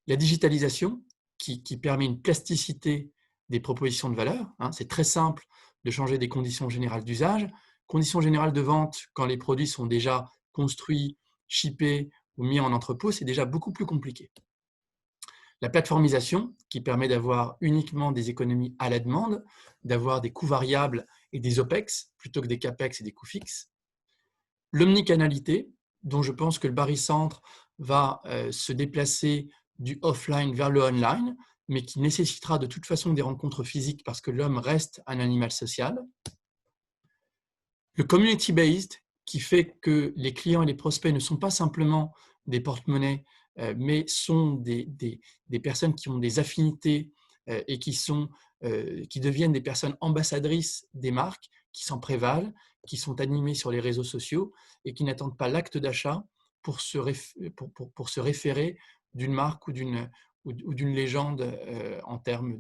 La digitalisation, qui permet une plasticité des propositions de valeur. C'est très simple de changer des conditions générales d'usage. Conditions générales de vente, quand les produits sont déjà construits, shippés ou mis en entrepôt, c'est déjà beaucoup plus compliqué. La plateformisation, qui permet d'avoir uniquement des économies à la demande, d'avoir des coûts variables et des OPEX, plutôt que des CAPEX et des coûts fixes. L'omnicanalité, dont je pense que le barycentre va se déplacer du offline vers le online, mais qui nécessitera de toute façon des rencontres physiques parce que l'homme reste un animal social. Le community-based, qui fait que les clients et les prospects ne sont pas simplement des porte-monnaies, mais sont des personnes qui ont des affinités et qui deviennent des personnes ambassadrices des marques, qui s'en prévalent, qui sont animées sur les réseaux sociaux et qui n'attendent pas l'acte d'achat pour se référer d'une marque ou d'une légende en termes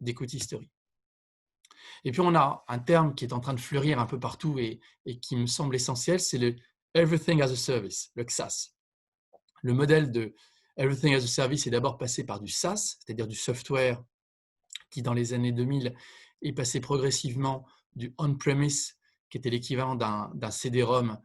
d'écoute-historique. Et puis, on a un terme qui est en train de fleurir un peu partout et qui me semble essentiel, c'est le Everything as a Service, le XaaS. Le modèle de Everything as a Service est d'abord passé par du SaaS, c'est-à-dire du software qui, dans les années 2000, est passé progressivement du on-premise, qui était l'équivalent d'un CD-ROM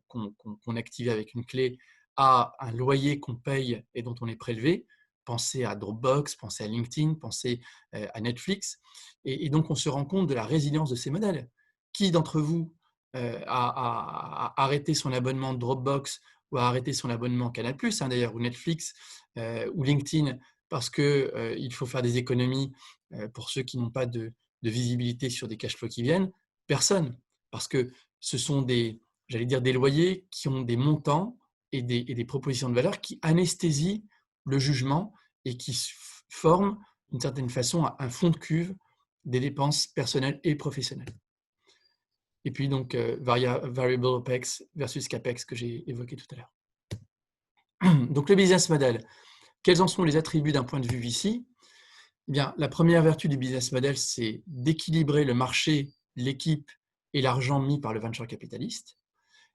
qu'on activait avec une clé, à un loyer qu'on paye et dont on est prélevé. Pensez à Dropbox, pensez à LinkedIn, pensez à Netflix. Et donc, on se rend compte de la résilience de ces modèles. Qui d'entre vous a arrêté son abonnement de Dropbox ou a arrêté son abonnement Canal+, d'ailleurs, ou Netflix, ou LinkedIn, parce qu'il faut faire des économies pour ceux qui n'ont pas de visibilité sur des cash flows qui viennent? Personne. Parce que ce sont des loyers qui ont des montants et des propositions de valeur qui anesthésient le jugement et qui forment d'une certaine façon un fond de cuve des dépenses personnelles et professionnelles. Et puis donc variable OPEX versus CAPEX que j'ai évoqué tout à l'heure. Donc le business model, quels en sont les attributs d'un point de vue VC? Eh bien, la première vertu du business model, c'est d'équilibrer le marché, l'équipe et l'argent mis par le venture capitaliste.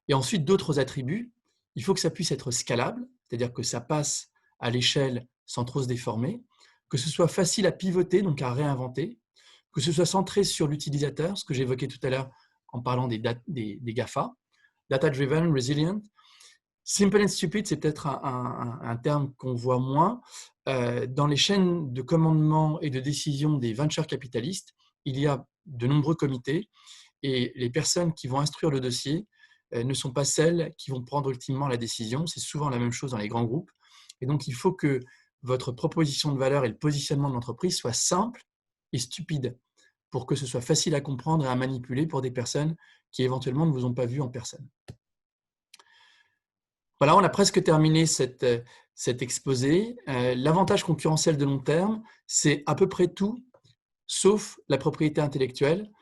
Et ensuite, d'autres attributs, il faut que ça puisse être scalable, c'est-à-dire que ça passe à l'échelle sans trop se déformer, que ce soit facile à pivoter, donc à réinventer, que ce soit centré sur l'utilisateur, ce que j'évoquais tout à l'heure en parlant des GAFA, data-driven, resilient. Simple and stupid, c'est peut-être un terme qu'on voit moins. Dans les chaînes de commandement et de décision des venture capitalistes, il y a de nombreux comités et les personnes qui vont instruire le dossier ne sont pas celles qui vont prendre ultimement la décision. C'est souvent la même chose dans les grands groupes. Et donc, il faut que votre proposition de valeur et le positionnement de l'entreprise soient simples et stupides pour que ce soit facile à comprendre et à manipuler pour des personnes qui éventuellement ne vous ont pas vu en personne. Voilà, on a presque terminé cet exposé. L'avantage concurrentiel de long terme, c'est à peu près tout, sauf la propriété intellectuelle,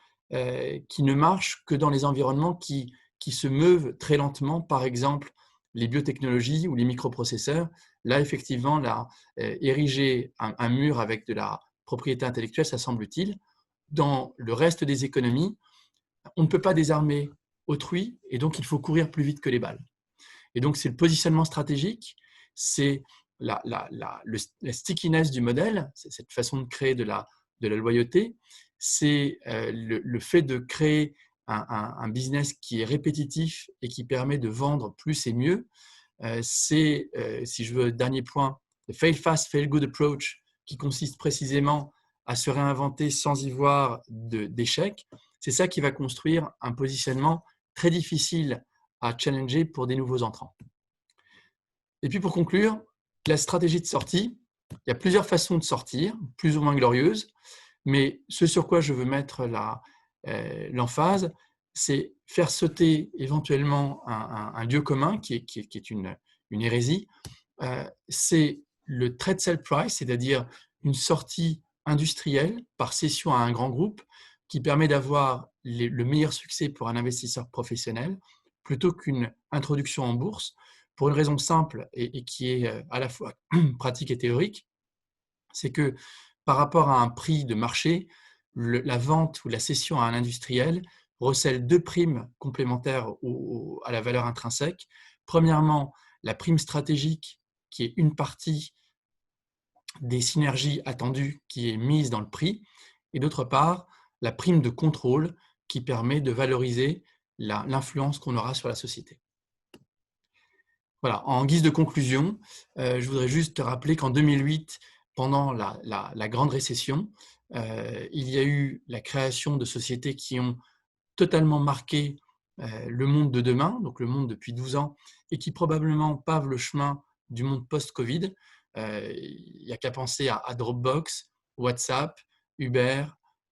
qui ne marche que dans les environnements qui se meuvent très lentement, par exemple les biotechnologies ou les microprocesseurs. Là, effectivement, ériger un mur avec de la propriété intellectuelle, ça semble utile. Dans le reste des économies, on ne peut pas désarmer autrui et donc il faut courir plus vite que les balles. Et donc, c'est le positionnement stratégique, c'est la stickiness du modèle, c'est cette façon de créer de la loyauté, c'est le fait de créer un business qui est répétitif et qui permet de vendre plus et mieux. C'est, si je veux, dernier point, le fail fast, fail good approach, qui consiste précisément à se réinventer sans y voir d'échec. C'est ça qui va construire un positionnement très difficile à challenger pour des nouveaux entrants. Et puis pour conclure, la stratégie de sortie, il y a plusieurs façons de sortir, plus ou moins glorieuses, mais ce sur quoi je veux mettre l'emphase, c'est faire sauter éventuellement un lieu commun qui est une hérésie. C'est le trade sell price, c'est-à-dire une sortie industrielle par cession à un grand groupe qui permet d'avoir le meilleur succès pour un investisseur professionnel plutôt qu'une introduction en bourse, pour une raison simple et qui est à la fois pratique et théorique, c'est que par rapport à un prix de marché, la vente ou la cession à un industriel recèle deux primes complémentaires à la valeur intrinsèque. Premièrement, la prime stratégique, qui est une partie des synergies attendues qui est mise dans le prix, et d'autre part, la prime de contrôle qui permet de valoriser l'influence qu'on aura sur la société. Voilà, en guise de conclusion, je voudrais juste te rappeler qu'en 2008, pendant la grande récession, il y a eu la création de sociétés qui ont totalement marqué le monde de demain, donc le monde depuis 12 ans, et qui probablement pavent le chemin du monde post-Covid. Il n'y a qu'à penser à Dropbox, WhatsApp, Uber,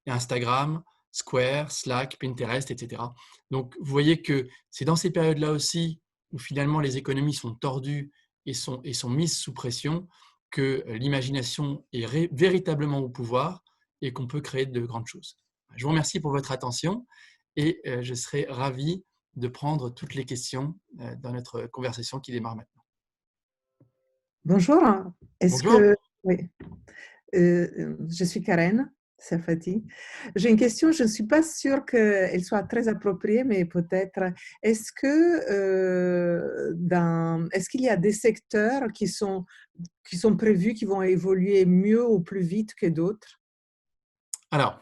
Instagram, Square, Slack, Pinterest, etc. Donc, vous voyez que c'est dans ces périodes-là aussi où finalement les économies sont tordues et sont mises sous pression que l'imagination est véritablement au pouvoir et qu'on peut créer de grandes choses. Je vous remercie pour votre attention et je serai ravi de prendre toutes les questions dans notre conversation qui démarre maintenant. Bonjour. Est-ce Bonjour. que oui. Je suis Karen Serfati. J'ai une question, je ne suis pas sûre qu'elle soit très appropriée, mais peut-être. Est-ce qu'il y a des secteurs qui sont prévus, qui vont évoluer mieux ou plus vite que d'autres? Alors,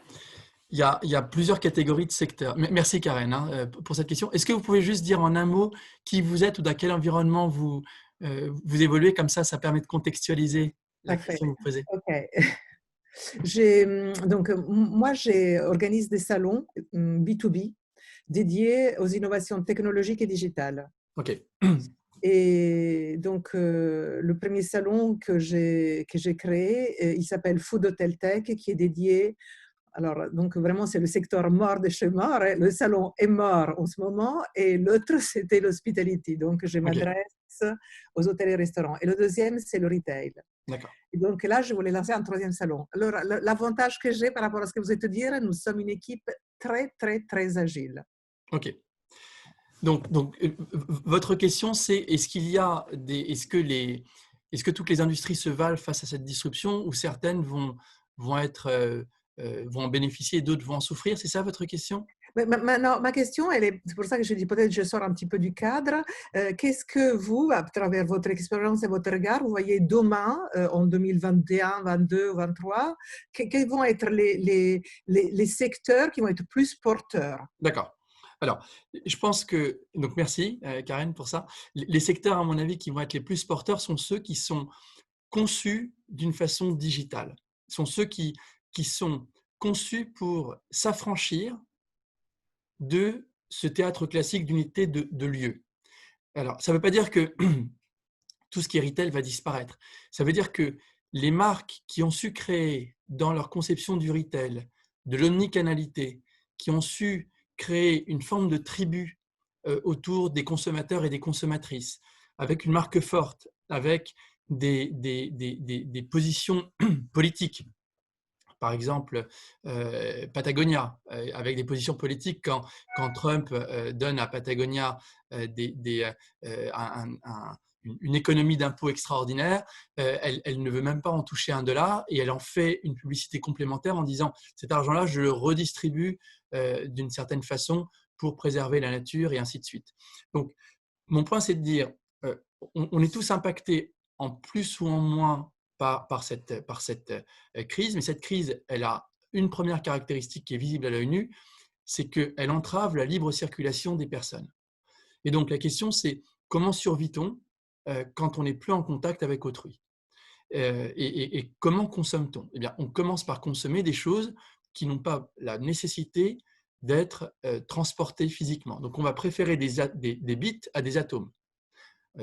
il y a plusieurs catégories de secteurs. Merci Karen pour cette question. Est-ce que vous pouvez juste dire en un mot qui vous êtes ou dans quel environnement vous évoluez? Comme ça permet de contextualiser la question que vous posez. Ok. Donc, moi, j'organise des salons B2B dédiés aux innovations technologiques et digitales. Ok. Et donc, le premier salon que j'ai créé, il s'appelle Food Hotel Tech, qui est dédié. Alors, donc vraiment, c'est le secteur mort de chez mort. Le salon est mort en ce moment et l'autre, c'était l'hospitality. Donc, je m'adresse aux hôtels et restaurants. Et le deuxième, c'est le retail. D'accord. Et donc là, je voulais lancer un troisième salon. Alors, l'avantage que j'ai par rapport à ce que vous êtes de dire, nous sommes une équipe très, très, très agile. Ok. Donc, votre question, c'est est-ce que toutes les industries se valent face à cette disruption ou certaines vont en bénéficier et d'autres vont en souffrir? C'est ça votre question? Non, ma question, c'est pour ça que je dis peut-être que je sors un petit peu du cadre. Qu'est-ce que vous, à travers votre expérience et votre regard, vous voyez demain, en 2021, 2022, 2023, quels vont être les secteurs qui vont être plus porteurs? D'accord. Alors, je pense que, donc merci Karen pour ça, les secteurs à mon avis qui vont être les plus porteurs sont ceux qui sont conçus d'une façon digitale. Ce sont ceux qui sont conçus pour s'affranchir de ce théâtre classique d'unité de lieu. Alors, ça ne veut pas dire que tout ce qui est retail va disparaître. Ça veut dire que les marques qui ont su créer dans leur conception du retail de l'omnicanalité, qui ont su créer une forme de tribu autour des consommateurs et des consommatrices, avec une marque forte, avec des positions politiques. Par une Patagonia, avec des positions politiques, quand Trump donne à Patagonia une économie d'impôts extraordinaire, elle ne veut même pas en toucher $1 et elle en fait une publicité complémentaire en disant cet argent-là, je le redistribue d'une certaine façon pour préserver la nature et ainsi de suite. Donc, mon point, c'est de dire on est tous impactés en plus ou en moins par cette crise, mais cette crise, elle a une première caractéristique qui est visible à l'œil nu, c'est qu'elle entrave la libre circulation des personnes. Et donc la question, c'est comment survit-on quand on n'est plus en contact avec autrui et comment consomme-t-on? Eh bien, on commence par consommer des choses qui n'ont pas la nécessité d'être transportées physiquement. Donc on va préférer des bits à des atomes.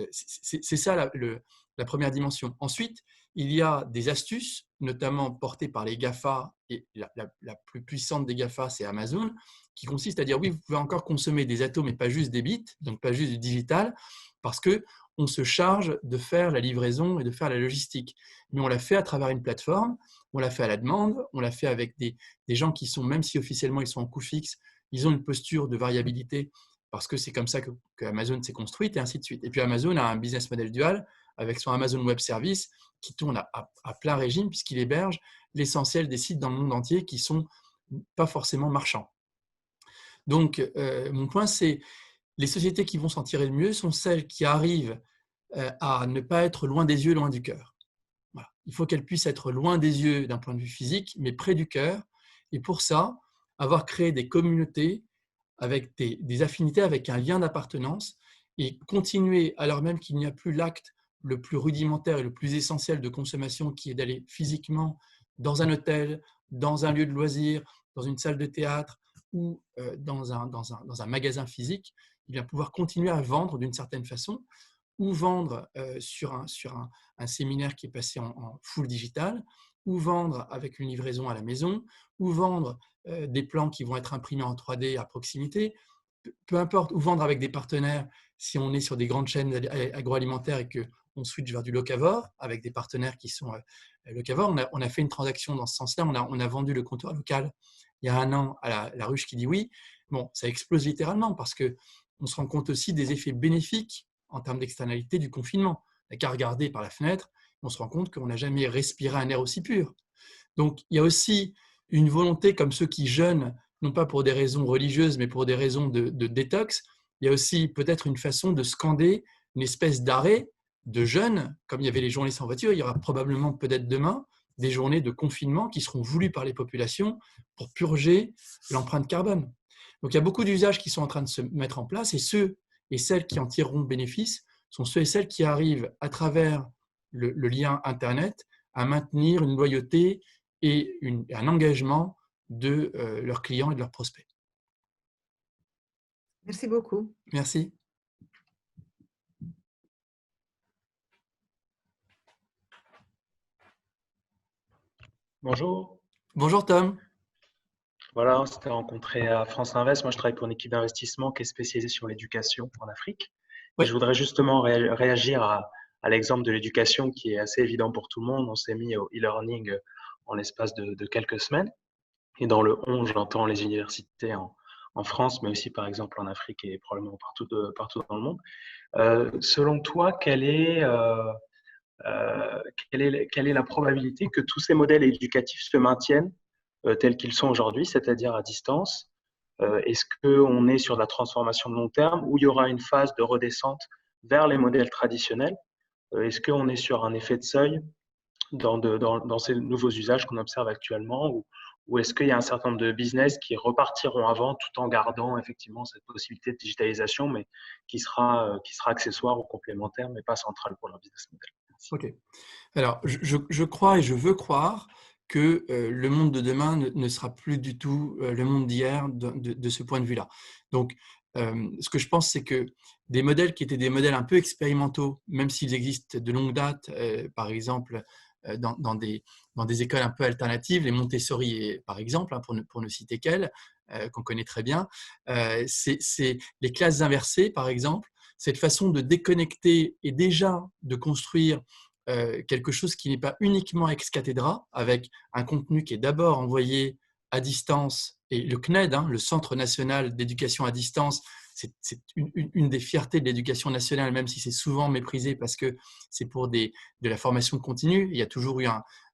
C'est ça la première dimension. Ensuite, il y a des astuces, notamment portées par les GAFA, et la plus puissante des GAFA, c'est Amazon, qui consiste à dire oui, vous pouvez encore consommer des atomes et pas juste des bits, donc pas juste du digital, parce qu'on se charge de faire la livraison et de faire la logistique. Mais on l'a fait à travers une plateforme, on l'a fait à la demande, on l'a fait avec des gens qui sont, même si officiellement ils sont en coût fixe, ils ont une posture de variabilité parce que c'est comme ça que Amazon s'est construite et ainsi de suite. Et puis Amazon a un business model dual avec son Amazon Web Service qui tourne à plein régime puisqu'il héberge l'essentiel des sites dans le monde entier qui ne sont pas forcément marchands. Donc, mon point, c'est les sociétés qui vont s'en tirer le mieux sont celles qui arrivent à ne pas être loin des yeux, loin du cœur. Voilà. Il faut qu'elle puisse être loin des yeux d'un point de vue physique, mais près du cœur. Et pour ça, avoir créé des communautés avec des affinités, avec un lien d'appartenance, et continuer, alors même qu'il n'y a plus l'acte le plus rudimentaire et le plus essentiel de consommation, qui est d'aller physiquement dans un hôtel, dans un lieu de loisirs, dans une salle de théâtre ou dans un magasin physique, et bien pouvoir continuer à vendre d'une certaine façon, ou vendre sur un séminaire qui est passé en full digital, ou vendre avec une livraison à la maison, ou vendre des plans qui vont être imprimés en 3D à proximité, peu importe, ou vendre avec des partenaires si on est sur des grandes chaînes agroalimentaires et qu'on switch vers du locavore, avec des partenaires qui sont locavore. On a fait une transaction dans ce sens-là, on a vendu le comptoir local il y a 1 an à la ruche qui dit oui. Bon, ça explose littéralement parce qu'on se rend compte aussi des effets bénéfiques en termes d'externalité du confinement. On n'a qu'à regarder par la fenêtre, on se rend compte qu'on n'a jamais respiré un air aussi pur. Donc, il y a aussi une volonté, comme ceux qui jeûnent, non pas pour des raisons religieuses, mais pour des raisons de détox. Il y a aussi peut-être une façon de scander une espèce d'arrêt de jeûne, comme il y avait les journées sans voiture, il y aura probablement peut-être demain des journées de confinement qui seront voulues par les populations pour purger l'empreinte carbone. Donc, il y a beaucoup d'usages qui sont en train de se mettre en place, et ceux et celles qui en tireront bénéfice sont ceux et celles qui arrivent, à travers le lien Internet, à maintenir une loyauté et un engagement de leurs clients et de leurs prospects. Merci beaucoup. Merci. Bonjour. Bonjour Tom. Voilà, on s'était rencontré à France Invest. Moi, je travaille pour une équipe d'investissement qui est spécialisée sur l'éducation en Afrique. Et Oui. je voudrais justement réagir à l'exemple de l'éducation qui est assez évident pour tout le monde. On s'est mis au e-learning en l'espace de quelques semaines. Et dans le on, j'entends les universités en France, mais aussi par exemple en Afrique et probablement partout dans le monde. Selon toi, quelle est la probabilité que tous ces modèles éducatifs se maintiennent tels qu'ils sont aujourd'hui, c'est-à-dire à distance? Est-ce qu'on est sur de la transformation de long terme ou il y aura une phase de redescente vers les modèles traditionnels? Est-ce qu'on est sur un effet de seuil dans ces nouveaux usages qu'on observe actuellement ou est-ce qu'il y a un certain nombre de business qui repartiront avant tout en gardant effectivement cette possibilité de digitalisation, mais qui sera accessoire ou complémentaire, mais pas centrale pour leur business model? Merci. Ok. Alors, je crois et je veux croire que le monde de demain ne sera plus du tout le monde d'hier de ce point de vue-là. Donc, ce que je pense, c'est que des modèles qui étaient des modèles un peu expérimentaux, même s'ils existent de longue date, par exemple dans des écoles un peu alternatives, les Montessori, par exemple, hein, pour ne citer qu'elles, qu'on connaît très bien, c'est les classes inversées, par exemple, cette façon de déconnecter et déjà de construire quelque chose qui n'est pas uniquement ex cathedra, avec un contenu qui est d'abord envoyé à distance, et le CNED, hein, le Centre national d'éducation à distance, c'est une des fiertés de l'éducation nationale, même si c'est souvent méprisé parce que c'est pour de la formation continue. Il y a toujours eu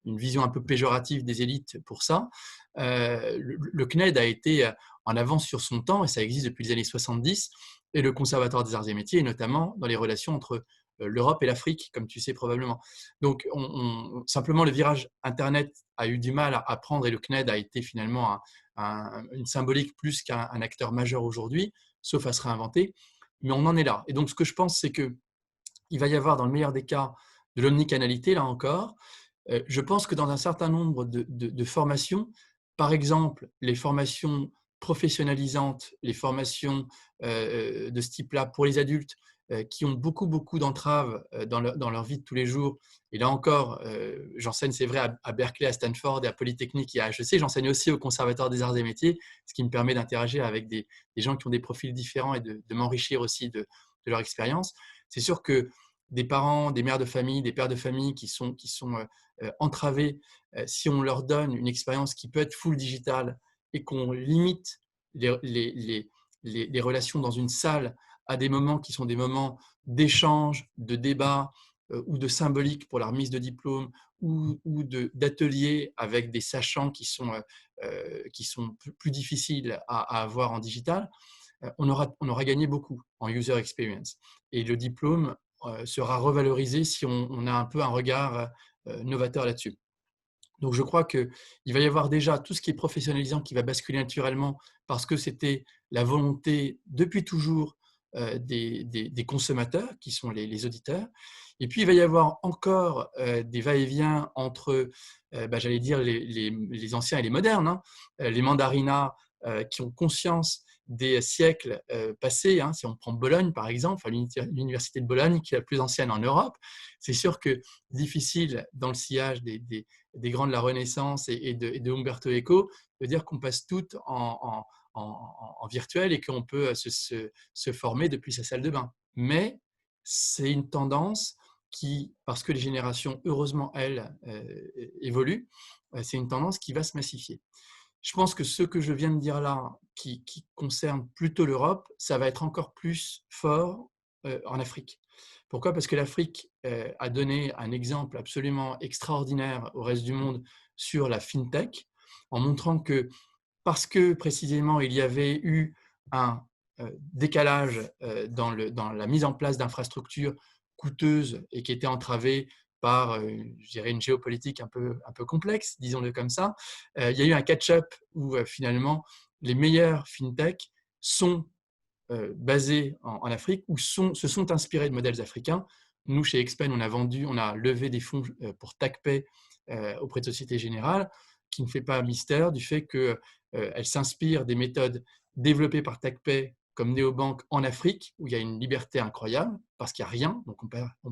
une vision un peu péjorative des élites pour ça. Le CNED a été en avance sur son temps, et ça existe depuis les années 70, et le Conservatoire des arts et métiers, notamment dans les relations entre l'Europe et l'Afrique, comme tu sais probablement. Donc, simplement, le virage Internet a eu du mal à prendre, et le CNED a été finalement une symbolique plus qu'un acteur majeur aujourd'hui, sauf à se réinventer. Mais on en est là. Et donc, ce que je pense, c'est qu'il va y avoir, dans le meilleur des cas, de l'omnicanalité, là encore. Je pense que dans un certain nombre de formations, par exemple, les formations professionnalisantes, les formations de ce type-là pour les adultes, qui ont beaucoup d'entraves dans leur vie de tous les jours. Et là encore, j'enseigne, c'est vrai, à Berkeley, à Stanford et à Polytechnique et à HEC. J'enseigne aussi au Conservatoire des arts et métiers, ce qui me permet d'interagir avec des gens qui ont des profils différents et de m'enrichir aussi de leur expérience. C'est sûr que des parents, des mères de famille, des pères de famille qui sont entravés, si on leur donne une expérience qui peut être full digital et qu'on limite les relations dans une salle à des moments qui sont des moments d'échange, de débat ou de symbolique pour la remise de diplôme ou d'ateliers avec des sachants qui sont plus difficiles à avoir en digital, on aura gagné beaucoup en user experience. Et le diplôme sera revalorisé si on a un peu un regard novateur là-dessus. Donc, je crois qu'il va y avoir déjà tout ce qui est professionnalisant qui va basculer naturellement parce que c'était la volonté depuis toujours des consommateurs qui sont les auditeurs. Et puis, il va y avoir encore des va-et-vient entre, j'allais dire, les anciens et les modernes, hein, les mandarinas qui ont conscience des siècles passés. Hein. Si on prend Bologne, par exemple, l'université de Bologne, qui est la plus ancienne en Europe, c'est sûr que difficile dans le sillage des grands de la Renaissance et de Umberto Eco de dire qu'on passe tout en virtuel et qu'on peut se former depuis sa salle de bain. Mais c'est une tendance qui, parce que les générations, heureusement, elles, évoluent, c'est une tendance qui va se massifier. Je pense que ce que je viens de dire là, qui concerne plutôt l'Europe, ça va être encore plus fort en Afrique. Pourquoi ? Parce que l'Afrique a donné un exemple absolument extraordinaire au reste du monde sur la fintech, en montrant que parce que précisément il y avait eu un décalage dans la mise en place d'infrastructures coûteuses et qui étaient entravées par, je dirais, une géopolitique un peu complexe, disons-le comme ça, il y a eu un catch-up où finalement les meilleurs fintech sont basés en Afrique ou se sont inspirés de modèles africains. Nous, chez Expen, on a levé des fonds pour TagPay auprès de Société Générale, qui ne fait pas mystère du fait qu'elle s'inspire des méthodes développées par TagPay comme néobanque en Afrique, où il y a une liberté incroyable, parce qu'il n'y a rien, donc on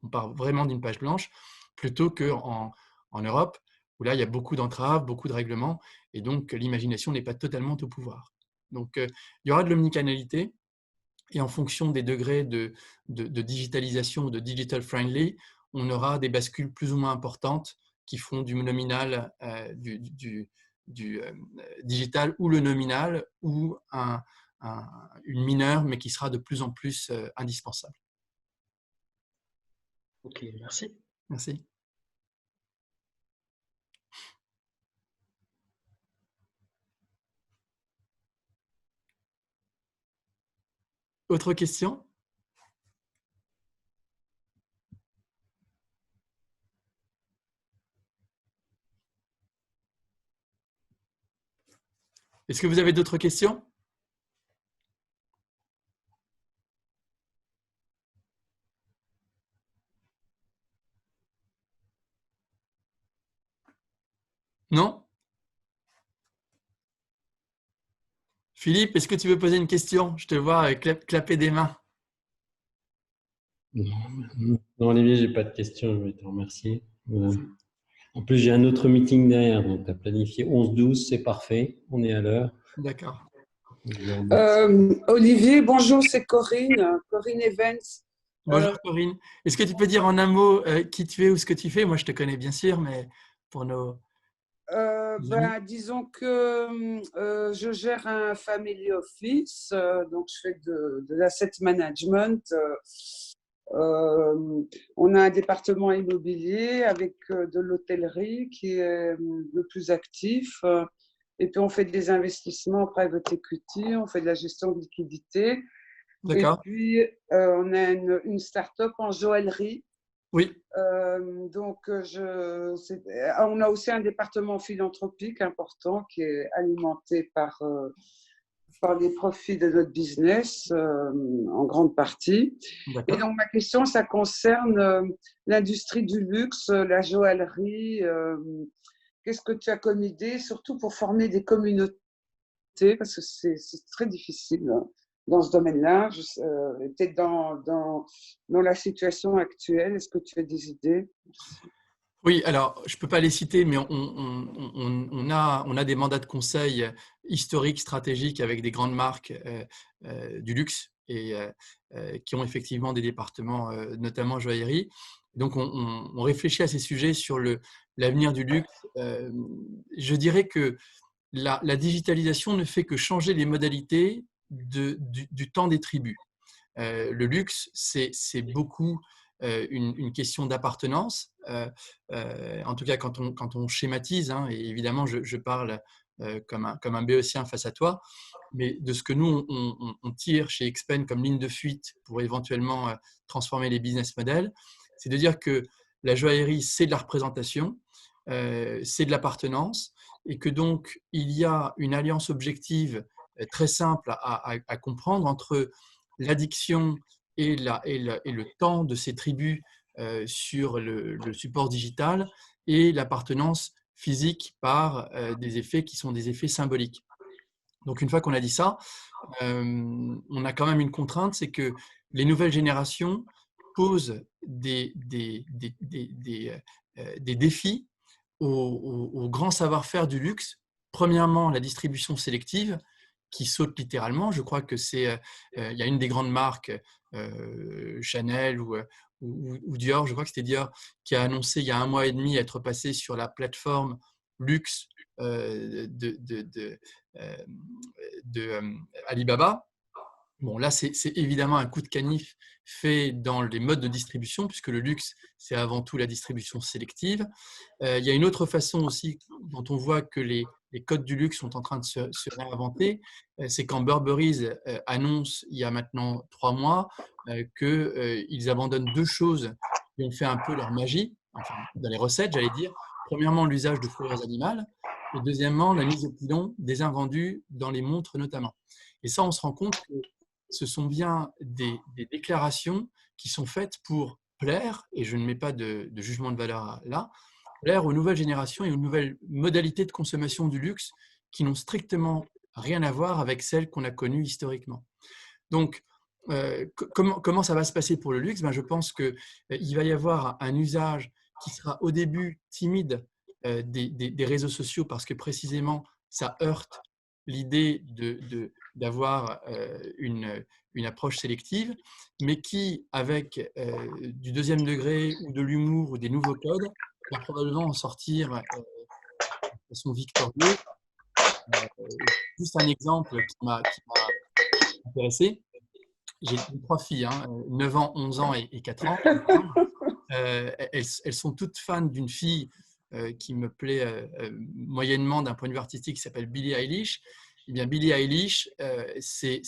part vraiment d'une page blanche, plutôt qu'en Europe, où là, il y a beaucoup d'entraves, beaucoup de règlements, et donc l'imagination n'est pas totalement au pouvoir. Donc, il y aura de l'omnicanalité, et en fonction des degrés de digitalisation ou de digital friendly, on aura des bascules plus ou moins importantes qui font du nominal, du digital ou le nominal, ou une mineure, mais qui sera de plus en plus indispensable. Ok, merci. Merci. Autre question ? Est-ce que vous avez d'autres questions ? Non ? Philippe, est-ce que tu veux poser une question ? Je te vois clapper des mains. Non, Olivier, j'ai pas de questions, je vais te remercier. En plus, j'ai un autre meeting derrière, donc tu as planifié 11-12, c'est parfait, on est à l'heure. D'accord. Olivier, bonjour, c'est Corinne Evans. Bonjour Corinne. Est-ce que tu peux dire en un mot qui tu es ou ce que tu fais ? Moi, je te connais bien sûr, mais pour nos… Disons que je gère un family office, donc je fais de l'asset management. On a un département immobilier avec de l'hôtellerie qui est le plus actif. Et puis, on fait des investissements en private equity, on fait de la gestion de liquidité. D'accord. Et puis, on a une start-up en joaillerie. Oui. Donc, on a aussi un département philanthropique important qui est alimenté par les profits de notre business en grande partie. Et donc, ma question, ça concerne l'industrie du luxe, la joaillerie. Qu'est-ce que tu as comme idée, surtout pour former des communautés, parce que c'est très difficile dans ce domaine-là, peut-être dans la situation actuelle. Est-ce que tu as des idées ? Oui, alors je ne peux pas les citer, mais on a des mandats de conseil historiques, stratégiques avec des grandes marques du luxe et qui ont effectivement des départements, notamment joaillerie. Donc on réfléchit à ces sujets sur l'avenir du luxe. Je dirais que la digitalisation ne fait que changer les modalités du temps des tribus. Le luxe, c'est beaucoup une question d'appartenance, en tout cas quand on schématise, hein, et évidemment je parle comme un béotien face à toi, mais de ce que nous on tire chez Expen comme ligne de fuite pour éventuellement transformer les business models, c'est de dire que la joaillerie, c'est de la représentation, c'est de l'appartenance, et que donc il y a une alliance objective très simple à comprendre entre l'addiction et le temps de ces tribus sur le support digital et l'appartenance physique par des effets qui sont des effets symboliques. Donc une fois qu'on a dit ça, on a quand même une contrainte, c'est que les nouvelles générations posent des défis au grand savoir-faire du luxe. Premièrement, la distribution sélective qui saute littéralement. Je crois que il y a une des grandes marques, Chanel ou Dior, je crois que c'était Dior, qui a annoncé il y a 1 mois et demi être passé sur la plateforme luxe Alibaba. Bon, là, c'est évidemment un coup de canif fait dans les modes de distribution, puisque le luxe, c'est avant tout la distribution sélective. Il y a une autre façon aussi dont on voit que les codes du luxe sont en train de se réinventer, c'est quand Burberry annonce, il y a maintenant 3 mois, qu'ils abandonnent 2 choses qui ont fait un peu leur magie, enfin, dans les recettes, j'allais dire. Premièrement, l'usage de fourrures animales, et deuxièmement, la mise au pilon des invendus dans les montres notamment. Et ça, on se rend compte que ce sont bien des déclarations qui sont faites pour plaire, et je ne mets pas de jugement de valeur là, plaire aux nouvelles générations et aux nouvelles modalités de consommation du luxe qui n'ont strictement rien à voir avec celles qu'on a connues historiquement. Donc, comment ça va se passer pour le luxe? Je pense qu'il va y avoir un usage qui sera au début timide des réseaux sociaux parce que précisément, ça heurte l'idée d'avoir une approche sélective, mais qui, avec du deuxième degré ou de l'humour ou des nouveaux codes, va probablement en sortir de façon victorieuse. Juste un exemple qui m'a intéressé. J'ai 3 filles, 9 ans, 11 ans et 4 ans. Elles sont toutes fans d'une fille qui me plaît moyennement d'un point de vue artistique, qui s'appelle Billie Eilish. Eh bien, Billie Eilish s'est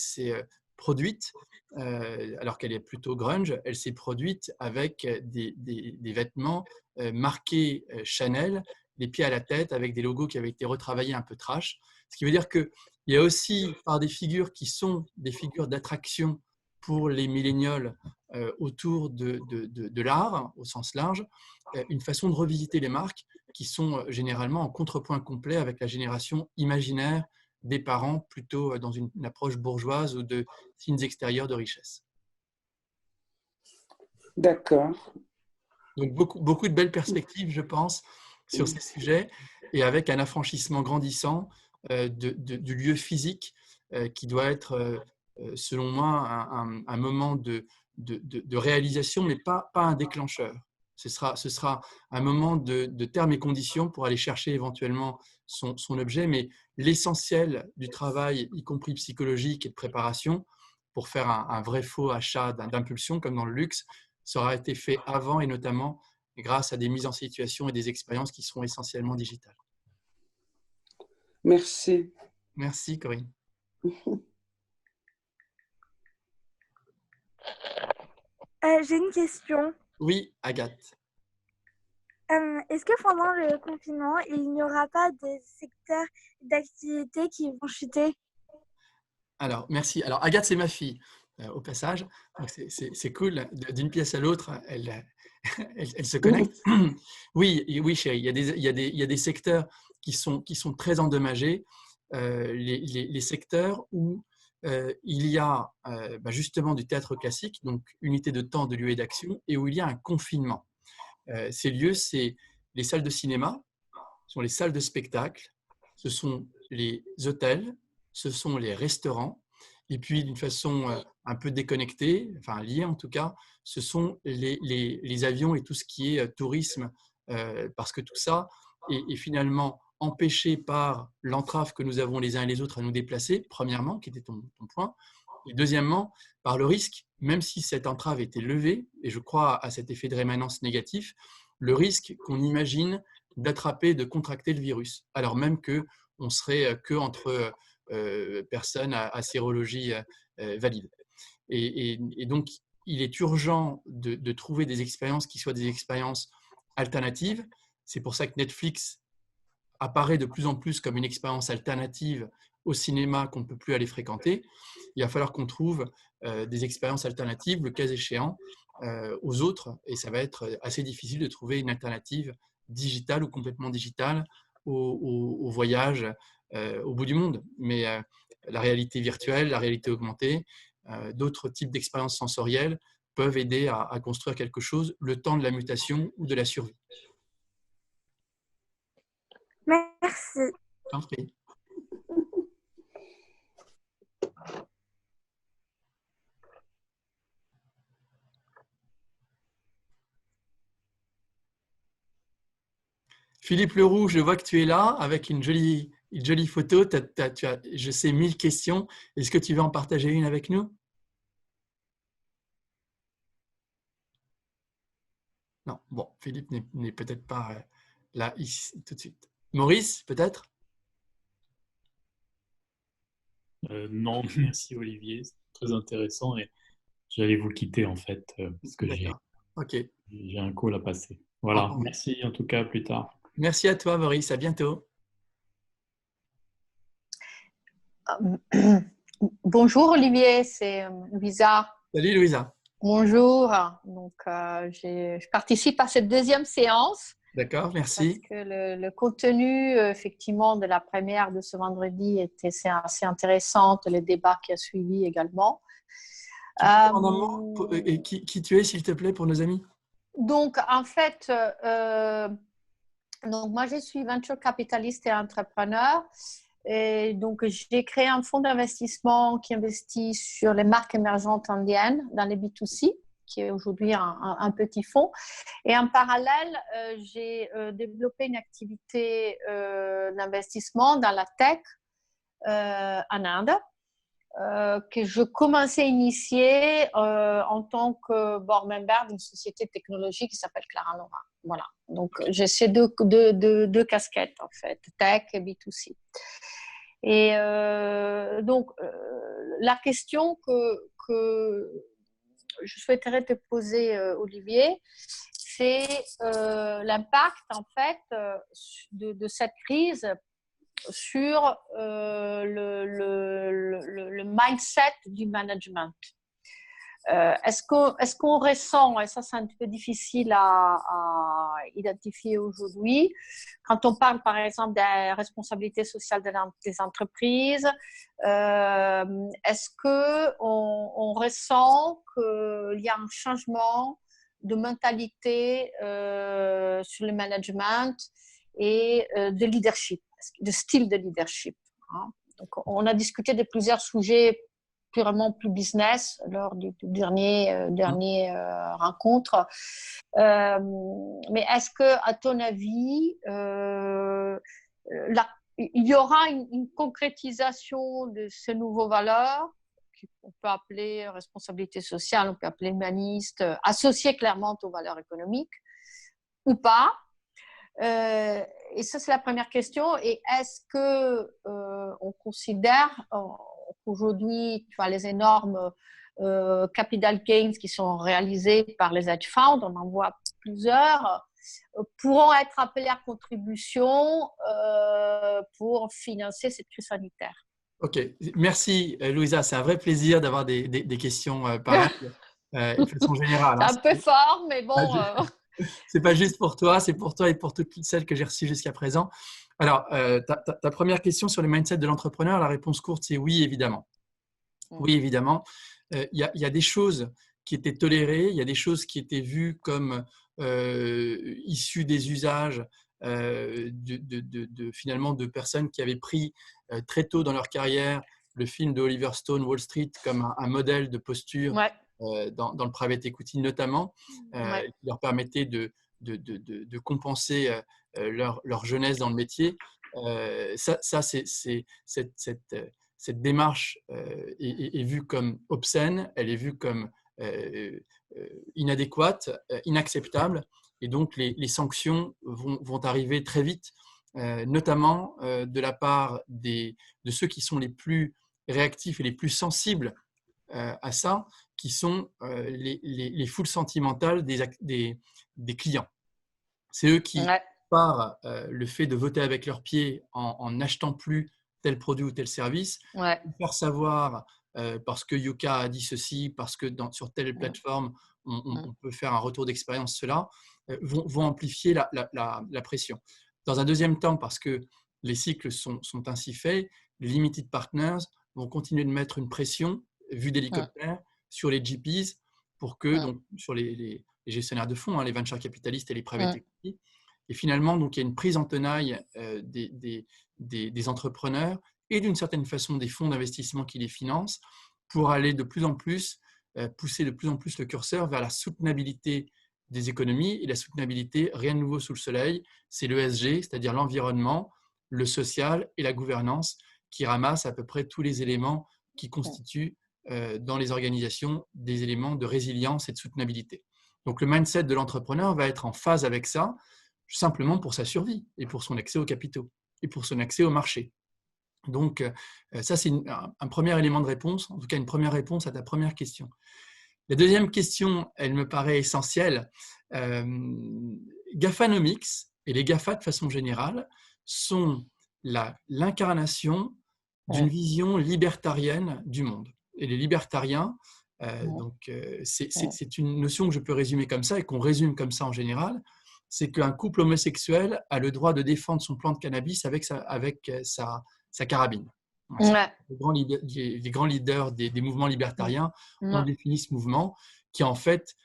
produite, alors qu'elle est plutôt grunge, elle s'est produite avec des vêtements marqués Chanel, les pieds à la tête, avec des logos qui avaient été retravaillés un peu trash. Ce qui veut dire qu'il y a aussi, par des figures qui sont des figures d'attraction pour les millénials autour de l'art, au sens large, une façon de revisiter les marques qui sont généralement en contrepoint complet avec la génération imaginaire des parents, plutôt dans une approche bourgeoise ou de signes extérieurs de richesse. D'accord. Donc beaucoup de belles perspectives, je pense, sur ces sujets, et avec un affranchissement grandissant du lieu physique qui doit être, selon moi, un moment de réalisation, mais pas un déclencheur. Ce sera un moment de termes et conditions pour aller chercher éventuellement son objet, mais l'essentiel du travail, y compris psychologique et de préparation, pour faire un vrai faux achat d'impulsion, comme dans le luxe, ça aura été fait avant, et notamment grâce à des mises en situation et des expériences qui seront essentiellement digitales. Merci. Merci, Corinne. J'ai une question. Oui, Agathe. Est-ce que pendant le confinement, il n'y aura pas des secteurs d'activité qui vont chuter? Alors, merci. Alors, Agathe, c'est ma fille, au passage. C'est cool. D'une pièce à l'autre, elle se connecte. Oui, chérie, il y a des secteurs qui sont très endommagés. Les secteurs où il y a justement du théâtre classique, donc unité de temps, de lieu et d'action, et où il y a un confinement. Ces lieux, c'est les salles de cinéma, ce sont les salles de spectacle, ce sont les hôtels, ce sont les restaurants, et puis d'une façon un peu déconnectée, enfin liée en tout cas, ce sont les avions et tout ce qui est tourisme, parce que tout ça est finalement empêché par l'entrave que nous avons les uns et les autres à nous déplacer, premièrement, qui était ton point, et deuxièmement, par le risque, même si cette entrave était levée, et je crois à cet effet de rémanence négatif, le risque qu'on imagine d'attraper, de contracter le virus, alors même qu'on serait que entre personnes à sérologie valide. Et donc, il est urgent de trouver des expériences qui soient des expériences alternative. C'est pour ça que Netflix apparaît de plus en plus comme une expérience alternative au cinéma qu'on ne peut plus aller fréquenter. Il va falloir qu'on trouve des expériences alternatives, le cas échéant, aux autres. Et ça va être assez difficile de trouver une alternative digitale ou complètement digitale au voyage au bout du monde. Mais la réalité virtuelle, la réalité augmentée, d'autres types d'expériences sensorielles peuvent aider à construire quelque chose le temps de la mutation ou de la survie. Merci. T'en prie. Philippe Leroux, je vois que tu es là avec une jolie photo. Tu as, je sais, 1000 questions. Est-ce que tu veux en partager une avec nous? Non, bon, Philippe n'est peut-être pas là ici, tout de suite. Maurice, peut-être? Non, merci Olivier, c'est très intéressant et j'allais vous quitter en fait parce que j'ai Ok. un call à passer. Voilà, Entendu. merci en tout cas, à plus tard. Merci à toi Maurice, à bientôt. Bonjour Olivier, c'est Louisa. Salut Louisa. Bonjour. Donc, je participe à cette deuxième séance. D'accord, merci. Parce que le contenu, effectivement, de la première de ce vendredi était assez intéressant, le débat qui a suivi également. En un mot, qui tu es, s'il te plaît, pour nos amis? Donc, en fait, donc moi, je suis venture capitaliste et entrepreneur. Et donc, j'ai créé un fonds d'investissement qui investit sur les marques émergentes indiennes dans les B2C, qui est aujourd'hui un petit fonds. Et en parallèle, j'ai développé une activité d'investissement dans la tech en Inde, que je commençais à initier en tant que board member d'une société technologique qui s'appelle Claranova. Voilà. Donc, j'ai ces deux casquettes, en fait, tech et B2C. Et donc, la question que je souhaiterais te poser, Olivier, c'est l'impact, en fait, de cette crise sur le mindset du management. Est-ce qu'on ressent, et ça c'est un peu difficile à identifier aujourd'hui, quand on parle par exemple des responsabilités sociales des entreprises, est-ce qu'on ressent qu'il y a un changement de mentalité sur le management et de leadership, de style de leadership, hein? Donc, on a discuté de plusieurs sujets purement plus business lors du dernier rencontre. Mais est-ce que, à ton avis, il y aura une concrétisation de ces nouveaux valeurs qu'on peut appeler responsabilité sociale, on peut appeler humaniste, associées clairement aux valeurs économiques, ou pas? Et ça, c'est la première question. Et est-ce que on considère qu'aujourd'hui, tu as les énormes capital gains qui sont réalisés par les hedge funds, on en voit plusieurs, pourront être appelés à contribution pour financer cette crise sanitaire. Ok, merci Louisa, c'est un vrai plaisir d'avoir des questions pareilles de façon générale. C'est un peu fort, mais bon. C'est pas juste pour toi, c'est pour toi et pour toutes celles que j'ai reçues jusqu'à présent. Alors, ta première question sur le mindset de l'entrepreneur, la réponse courte, c'est oui, évidemment. Oui, évidemment. Il y a des choses qui étaient tolérées, il y a des choses qui étaient vues comme issues des usages finalement de personnes qui avaient pris très tôt dans leur carrière le film de Oliver Stone, Wall Street, comme un modèle de posture. Ouais. Dans le private equity notamment, qui leur permettait de compenser leur jeunesse dans le métier. Cette démarche est vue comme obscène, elle est vue comme inadéquate, inacceptable, et donc les sanctions vont arriver très vite, notamment de la part de ceux qui sont les plus réactifs et les plus sensibles à ça, qui sont les foules sentimentales des clients. C'est eux qui, Ouais. par le fait de voter avec leurs pieds en n'achetant plus tel produit ou tel service, Ouais. faire savoir parce que Yuka a dit ceci, parce que sur telle plateforme, on peut faire un retour d'expérience, cela, vont amplifier la pression. Dans un deuxième temps, parce que les cycles sont ainsi faits, les limited partners vont continuer de mettre une pression, vue d'hélicoptère, sur les GPs, pour que, donc, sur les gestionnaires de fonds, les venture capitalistes et les private equity. Et finalement, donc, il y a une prise en tenaille des entrepreneurs et d'une certaine façon des fonds d'investissement qui les financent pour aller de plus en plus, pousser de plus en plus le curseur vers la soutenabilité des économies. Et la soutenabilité, rien de nouveau sous le soleil, c'est l'ESG, c'est-à-dire l'environnement, le social et la gouvernance, qui ramassent à peu près tous les éléments qui constituent dans les organisations des éléments de résilience et de soutenabilité. Donc le mindset de l'entrepreneur va être en phase avec ça, simplement pour sa survie et pour son accès aux capitaux et pour son accès au marché. Donc ça, c'est un premier élément de réponse, en tout cas une première réponse à ta première question. La deuxième question, elle me paraît essentielle. GAFAnomics et les GAFA de façon générale sont l'incarnation d'une vision libertarienne du monde. Et les libertariens, c'est une notion que je peux résumer comme ça et qu'on résume comme ça en général, c'est qu'un couple homosexuel a le droit de défendre son plant de cannabis avec sa carabine. Ouais. Les grands leaders des mouvements libertariens ont défini ce mouvement qui en fait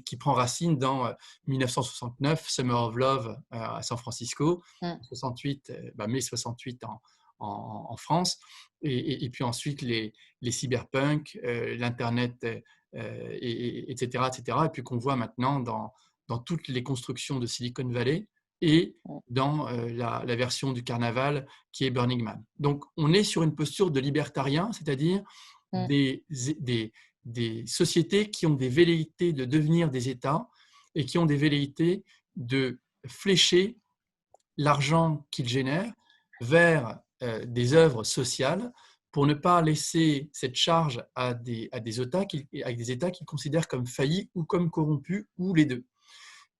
qui prend racine dans 1969, Summer of Love à San Francisco, 68, mai 68 en France, et puis ensuite les cyberpunks, l'Internet, etc., etc., et puis qu'on voit maintenant dans toutes les constructions de Silicon Valley et dans la version du carnaval qui est Burning Man. Donc, on est sur une posture de libertarien, c'est-à-dire des sociétés qui ont des velléités de devenir des États et qui ont des velléités de flécher l'argent qu'ils génèrent vers des œuvres sociales pour ne pas laisser cette charge à des États qu'ils considèrent comme faillis ou comme corrompus, ou les deux.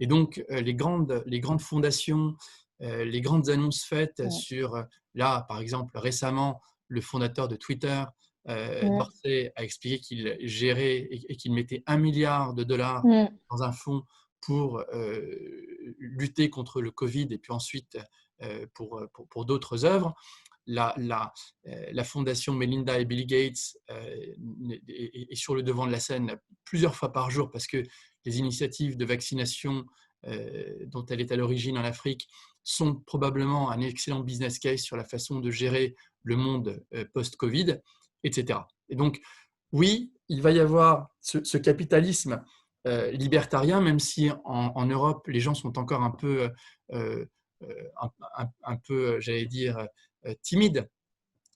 Et donc, les grandes fondations, les grandes annonces faites sur, là, par exemple, récemment, le fondateur de Twitter, Dorsey, a expliqué qu'il gérait et qu'il mettait $1 milliard dans un fonds pour lutter contre le Covid et puis ensuite pour d'autres œuvres. La fondation Melinda et Bill Gates est sur le devant de la scène plusieurs fois par jour parce que les initiatives de vaccination dont elle est à l'origine en Afrique sont probablement un excellent business case sur la façon de gérer le monde post-Covid, etc. Et donc, oui, il va y avoir ce capitalisme libertarien, même si en Europe, les gens sont encore un peu, j'allais dire, timides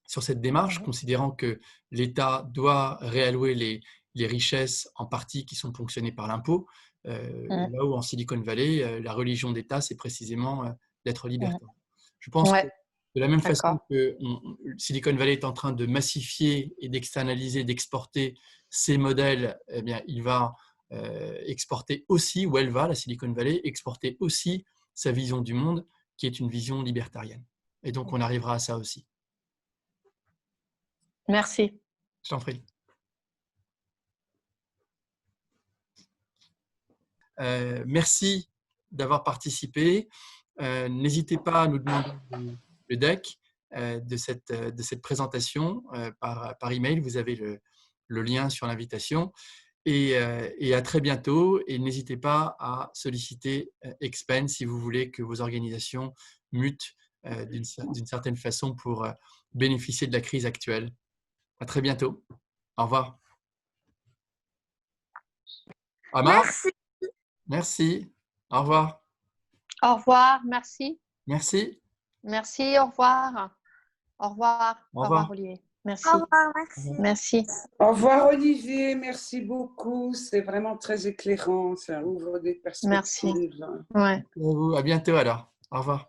sur cette démarche, considérant que l'État doit réallouer les richesses en partie qui sont ponctionnées par l'impôt, là où en Silicon Valley, la religion d'État, c'est précisément d'être libertaire. Je pense que de la même façon que Silicon Valley est en train de massifier et d'externaliser, d'exporter ses modèles, eh bien, il va exporter aussi, ou elle va, la Silicon Valley, exporter aussi sa vision du monde, qui est une vision libertarienne. Et donc, on arrivera à ça aussi. Merci. Je t'en prie. Merci d'avoir participé. N'hésitez pas à nous demander le deck de cette présentation par email. Vous avez le lien sur l'invitation. Et à très bientôt. Et n'hésitez pas à solliciter Expen si vous voulez que vos organisations mutent d'une certaine façon pour bénéficier de la crise actuelle. À très bientôt. Au revoir. Amar ? Merci. Merci. Au revoir. Au revoir. Merci. Merci. Merci. Au revoir. Au revoir. Au revoir. Olivier. Merci. Au revoir. Merci. Merci. Au revoir Olivier, merci beaucoup. C'est vraiment très éclairant, ça ouvre des perspectives. Merci. Ouais. À bientôt alors. Au revoir.